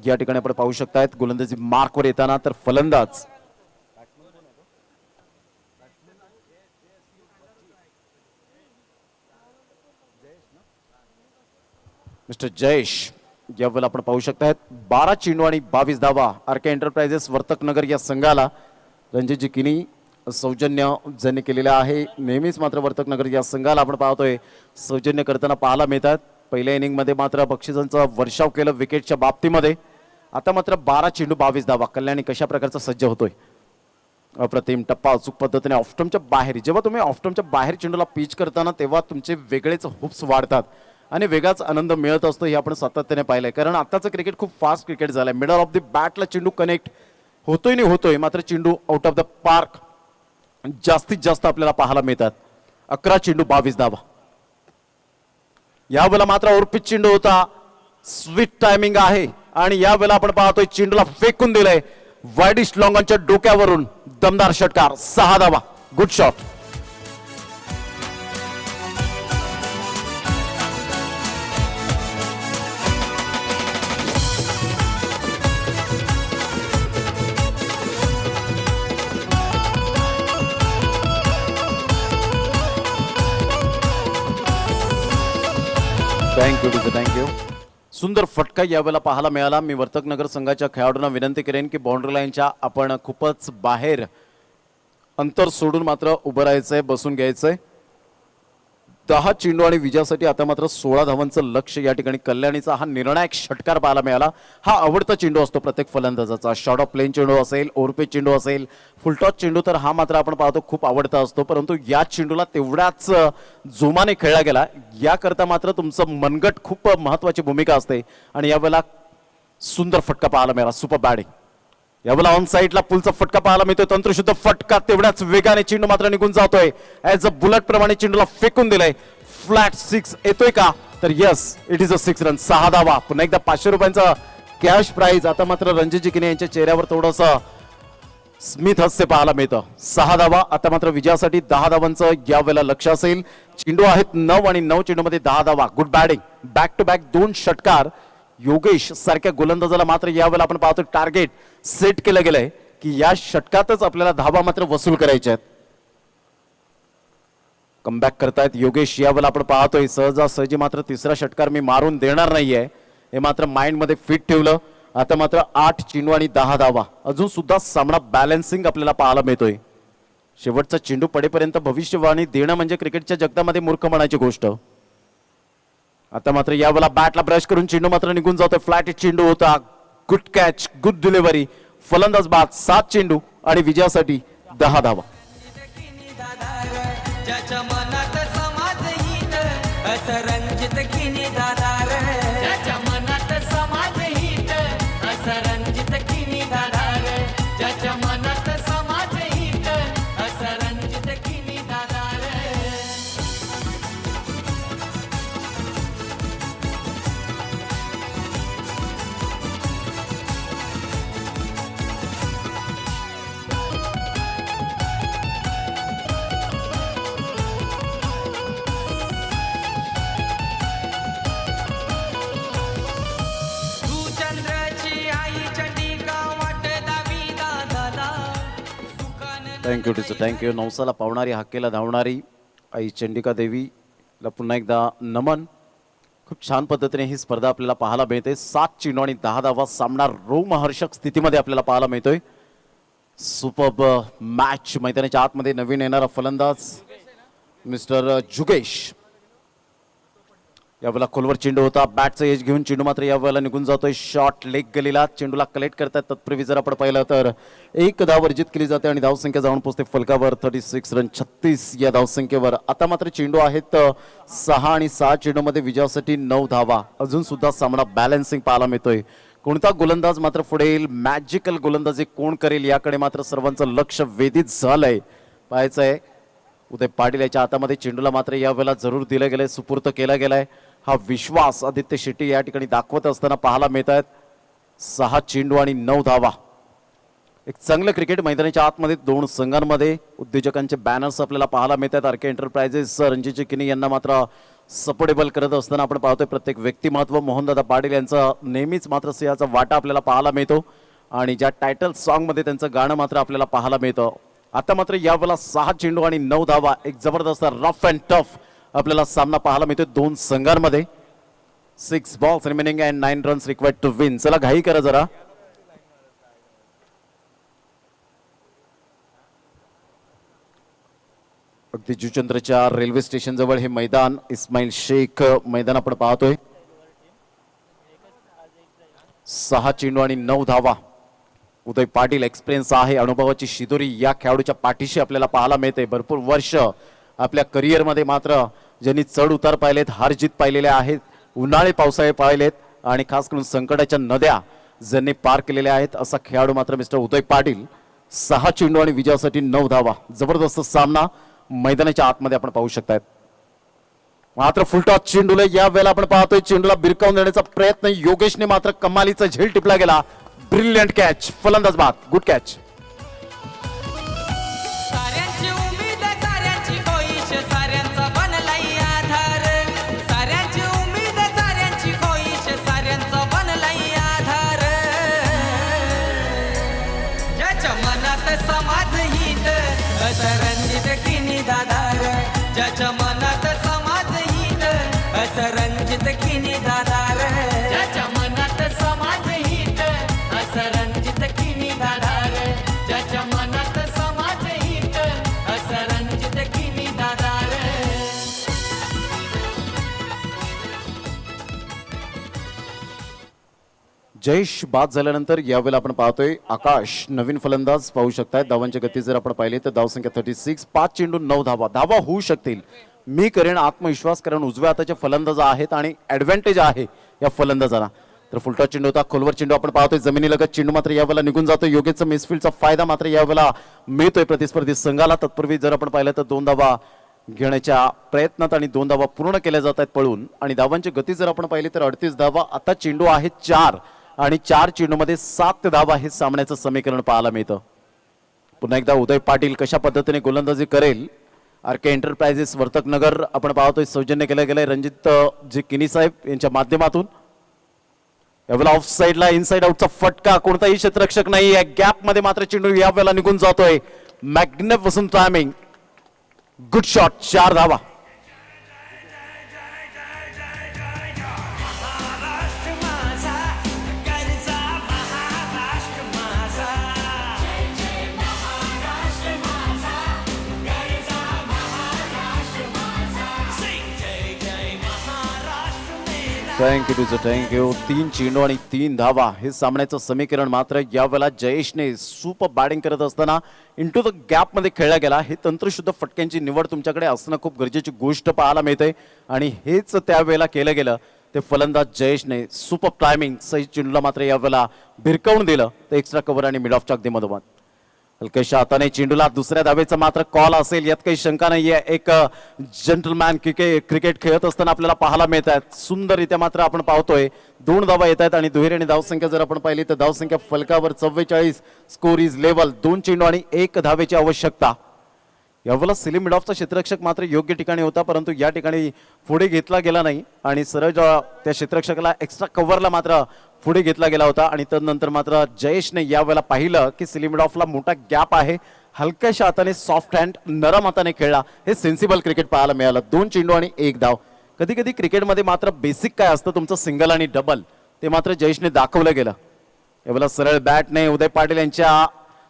या ठिकाणी आपण पाहू शकतायत गोलंदाजी मार्कवर येताना. तर फलंदाज मिस्टर जयेश यावेळेला आपण पाहू शकतायत. 12 चेंडू आणि 22 धावा. आर के एंटरप्राइजेस वर्तकनगर या संघाला रणजितजी किनी सौजन्य ज्यांनी केलेलं आहे. नेहमीच मात्र वर्तकनगर या संघाला आपण पाहतोय सौजन्य करताना पाहायला मिळतात. पहिल्या इनिंगमध्ये मात्र बक्षिसांचा वर्षाव केलं विकेटच्या बाबतीमध्ये. आता मात्र 12 चेंडू 22 धावा. कल्याणी कशा प्रकारचा सज्ज होतोय. अप्रतिम टप्पा अचूक पद्धतीने ऑफस्टम्पच्या बाहेर. जेव्हा तुम्ही ऑफस्टम्पच्या बाहेर चेंडूला पिच करताना तेव्हा तुमचे वेगळेच हुप्स वाढतात आणि वेगळाच आनंद मिळत असतो. हे आपण सातत्याने पाहिलंय, कारण आताचं क्रिकेट खूप फास्ट क्रिकेट झालंय. मिडल ऑफ द बॅटला चेंडू कनेक्ट होतोय नाही होतोय, मात्र चेंडू आउट ऑफ द पार्क जास्तीत जास्त आपल्याला पाहायला मिळतात. 11 चेंडू 22 धावा. यावेळेला मात्र ओरपिच चेंडू होता. स्वीट टायमिंग आहे आणि यावेळेला आपण पाहतोय चेंडूला फेकून दिलंय वाईडिश लॉंगॉनच्या डोक्यावरून. दमदार षटकार. 6 धावा. Good shot. थँक्यू. सुंदर फटका यावेळेला पाहायला मिळाला. मी वर्तकनगर संघाच्या खेळाडूंना विनंती करेन की बाउंड्री लाईनच्या आपण खूपच बाहेर अंतर सोडून मात्र उभं राहायचंय, बसून घ्यायचंय. 10 चेंडू आणि विजयासाठी आता मात्र 16 धावांचं लक्ष. या ठिकाणी कल्याणीचा हा निर्णायक षटकार पाहायला मिळाला. हा आवडता चेंडू असतो प्रत्येक फलंदाजाचा. शॉर्ट ऑफ प्लेन चेंडू असेल, ओव्हरपिच चेंडू असेल, फुलटॉस चेंडू, तर हा मात्र आपण पाहतो खूप आवडता असतो. परंतु या चेंडूला तेवढ्याच जोमाने खेळला गेला. याकरता मात्र तुमचं मनगट खूप महत्वाची भूमिका असते आणि यावेळेला सुंदर फटका पाहायला मिळाला. Super batting. यावेळेला ऑन साईडला पुलचा फटका पाहायला मिळतोय. तंत्रशुद्ध फटका. तेवढ्याच वेगाने चेंडू मात्र निघून जातोय. ऍज अ बुलेट प्रमाणे चेंडूला फेकून दिलंय. फ्लॅट 6 येतोय का, तर yes, it is a 6 run. 6 धावा. पुन्हा एकदा 500 रुपयांचा कॅश प्राइज. आता मात्र रणजितजी किने यांच्या चेहऱ्यावर थोडस स्मित हास्य पाहायला मिळतं. 6 धावा. आता मात्र विजयासाठी 10 धावांचं यावेळेला लक्ष असेल. चेंडू आहेत 9 आणि 9 चेंडूमध्ये 10 धावा. Good batting. Back to back 2 षटकार. योगेश सारख्या गोलंदाजाला मात्र यावेळेला आपण पाहतो टार्गेट सेट केलं गेलंय की या षटकातच आपल्याला धावा मात्र वसूल करायच्या आहेत. कमबॅक करतायत योगेश. यावेळेला आपण पाहतोय सहजासहजी मात्र तिसरा षटकार मी मारून देणार नाहीये, हे मात्र माइंड मध्ये फिट ठेवलं. आता मात्र 8 चेंडू आणि 10 धावा. अजून सुद्धा सामना बॅलन्सिंग आपल्याला पाहायला मिळतोय. शेवटचा चेंडू पडेपर्यंत भविष्यवाणी देणं म्हणजे क्रिकेटच्या जगतामध्ये मूर्ख म्हणायची गोष्ट. आता मात्र यावेळेला बॅटला ब्रश करून चेंडू मात्र निघून जातोय. फ्लॅट चेंडू होता. Good catch, good delivery. फलंदाज बाद. 7 चेंडू आणि विजयासाठी 10 धावा. ज्याच्या मनात समाज हित असं रणजित किनी दादार. ज्याच्या मनात समाज हित असं रणजित किनी दादार. ज्याच्या मनात समाज हित असं रणजित किनी दादार. Thank you teacher, thank you. नवसाला पावणारी, हाकेला धावणारी आई चंडिका देवीला पुन्हा एकदा नमन. खूप छान पद्धतीने ही स्पर्धा आपल्याला पाहायला मिळते. 7 चेंडू आणि 10 धावा, सामना रोमहर्षक स्थितीमध्ये आपल्याला पाहायला मिळतोय. Superb match. मैदानाच्या आतमध्ये नवीन येणारा फलंदाज मिस्टर जुगेश. यावेळेला खोलवर चेंडू होता, बॅटचा एज घेऊन चेंडू मात्र यावेळेला निघून जातोय. शॉट लेग गलीला, चेंडूला कलेक्ट करतात. तत्पूर्वी जर आपण पाहिलं तर एक धाव वर्जित केली जाते आणि धावसंख्या जाऊन पोहोचते फलकावर. 36 रन, 36 या धावसंख्येवर. आता मात्र चेंडू आहेत 6 आणि 6 चेंडूमध्ये विजयासाठी 9 धावा. अजून सुद्धा सामना बॅलन्सिंग पाहायला मिळतोय. कोणता गोलंदाज मात्र पुढे येईल, मॅजिकल गोलंदाजी कोण करेल याकडे मात्र सर्वांचं लक्ष वेधित झालंय. पाहायचंय उदय पाटील याच्या हातामध्ये चेंडूला मात्र यावेळेला जरूर दिलं गेलंय, सुपूर्त केला गेलाय. हा विश्वास आदित्य शेट्टी या ठिकाणी दाखवत असताना पाहायला मिळत आहेत. 6 चेंडू आणि 9 धावा. एक चांगलं क्रिकेट मैदानाच्या आतमध्ये दोन संघांमध्ये. उद्योजकांचे बॅनर्स आपल्याला पाहायला मिळतात. आर के एंटरप्राइजेस रणजित किनी यांना मात्र सपोर्टेबल करत असताना आपण पाहतोय प्रत्येक व्यक्तिमत्व. मोहनदादा पाटील यांचा नेहमीच मात्र सिंहाचा वाटा आपल्याला पाहायला मिळतो आणि ज्या टायटल सॉन्ग मध्ये त्यांचं गाणं मात्र आपल्याला पाहायला मिळतं. आता मात्र यावेळेला 6 चेंडू आणि 9 धावा. एक जबरदस्त रफ अँड टफ आपल्याला सामना पाहायला मिळतो दोन संघांमध्ये. 6 balls remaining and 9 runs required to win. चला घाई करा जरा. अगदी जुचंद्रच्या रेल्वे स्टेशन जवळ हे मैदान, इस्माईल शेख मैदान आपण पाहतोय. 6 चेंडू आणि 9 धावा. उदय पाटील एक्सपिरियन्स आहे, अनुभवाची शिदोरी या खेळाडूच्या पाठीशी आपल्याला पाहायला मिळते. भरपूर वर्ष आपल्या करिअरमध्ये मात्र ज्यांनी चढ उतार पाहिलेत, हार जीत पाहिलेल्या आहेत, उन्हाळे पावसाळे पाहिलेत आणि खास करून संकटाच्या नद्या ज्यांनी पार केलेल्या आहेत, असा खेळाडू मात्र मिस्टर उदय पाटील. 6 चेंडू आणि विजयासाठी 9 धावा. जबरदस्त सामना मैदानाच्या आतमध्ये आपण पाहू शकताय. मात्र फुलटॉस चेंडूला या वेळेला आपण पाहतोय चेंडूला बिरकावून देण्याचा प्रयत्न योगेशने मात्र कमालीचा झेल टिपला गेला. ब्रिलियंट कॅच, फलंदाज बाद, गुड कॅच. साऱ्यांची उमेद, साऱ्यांची कोईश, साऱ्यांचा बनलाई आधार. साऱ्यांची उमेद, साऱ्यांची कोईश, साऱ्यांचा बनलाई आधार. ज्याच्या मनात समाज हित असं रणजित किनी दादार. ज्याच्या मनात समाज हित असं रणजित किनी दादार. ज्याच्या मनात समाज हित असं रणजित किनी दादार. ज्याच्या मनात समाज हित असं रणजित किनी दादार. जयेश बाद झाल्यानंतर यावेळेला आपण पाहतोय आकाश नवीन फलंदाज पाहू शकताय. धावांची गती जर आपण पाहिली तर धावसंख्या 36, 5 चेंडू 9 धावा. धावा होऊ शकतील, मी करेन आत्मविश्वास, कारण उजव्या हाताचे फलंदाज आहेत आणि ऍडव्हान्टेज आहे या फलंदाजांना. तर फुलटॉस चेंडू होता, खोलवर चेंडू आपण पाहतोय, जमिनीलगत चेंडू मात्र यावेळेला निघून जातो. योगेशचा मिसफील्डचा फायदा मात्र यावेळेला मिळतोय प्रतिस्पर्धी संघाला. तत्पूर्वी जर आपण पाहिलं तर 2 धावा घेण्याच्या प्रयत्नात आणि 2 धावा पूर्ण केल्या जात आहेत पळून. आणि धावांची गती जर आपण पाहिली तर 38 धावा. आता चेंडू आहेत 4 आणि 4 चेंडूमध्ये 7 धावा हे सामन्याचं समीकरण पाहायला मिळतं. पुन्हा एकदा उदय पाटील कशा पद्धतीने गोलंदाजी करेल. आर के एंटरप्राइजेस वर्तकनगर आपण पाहतोय सौजन्य केलं गेलंय रणजित जी किनी साहेब यांच्या माध्यमातून. यावेळेला ऑफ साईडला इनसाइड आउटचा फटका, कोणताही क्षेत्ररक्षक नाही. या गॅप मध्ये मात्र चेंडू यावेळेला निघून जातोय. मॅग्निफिसंट टायमिंग, गुड शॉट, 4 धावा. थँक्यू तुझं, थँक्यू. 3 चेंडू आणि 3 धावा हे सामन्याचं समीकरण. मात्र यावेळेला जयेशने सुपर बॅटिंग करत असताना इंटू द गॅप मध्ये खेळला गेला. हे तंत्रशुद्ध फटक्यांची निवड तुमच्याकडे असणं खूप गरजेची गोष्ट पाहायला मिळते आणि हेच त्यावेळेला केलं गेलं. ते फलंदाज जयेशने सुपर टायमिंग सही चेंडूला मात्र यावेळेला भिरकावून दिलं. ते एक्स्ट्रा कव्हर आणि मिड ऑफच्या अगदी मधोमध हलक्याशा हाताने चेंडूला दुसऱ्या धावेचा मात्र कॉल असेल यात काही शंका नाहीये. एक जंटलमॅन क्रिकेट खेळत असताना आपल्याला पाहायला मिळत आहेत. सुंदररित्या मात्र आपण पाहतोय 2 धावा येत आहेत आणि दुहेरी धावसंख्या जर आपण पाहिली तर धावसंख्या फलकावर 44. Score is level. 2 चेंडू आणि 1 धावेची आवश्यकता. यावेळेला सिलीम मिड ऑफचा क्षेत्ररक्षक मात्र योग्य ठिकाणी होता, परंतु या ठिकाणी पुढे घेतला गेला नाही आणि सरळ त्या क्षेत्ररक्षकाला एक्स्ट्रा कव्हरला मात्र पुढे घेतला गेला होता. आणि त्यानंतर मात्र जयेशने यावेळेला पाहिलं की सिलीम मिड ऑफला मोठा गॅप आहे हलक्याशा हाताने सॉफ्ट हँड नरम हाताने खेळला. हे सेन्सिबल क्रिकेट पाहायला मिळालं. 2 चेंडू आणि 1 धाव. कधी कधी क्रिकेटमध्ये मात्र बेसिक काय असतं तुमचं सिंगल आणि डबल ते मात्र जयेशने दाखवलं गेलं. यावेळेला सरळ बॅटने उदय पाटील यांच्या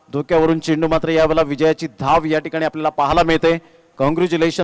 धोक्यावरून चेंडू मात्र यावेळेला विजयाची धाव या ठिकाणी आपल्याला पाहायला मिळते. कॉंग्रॅच्युलेशन.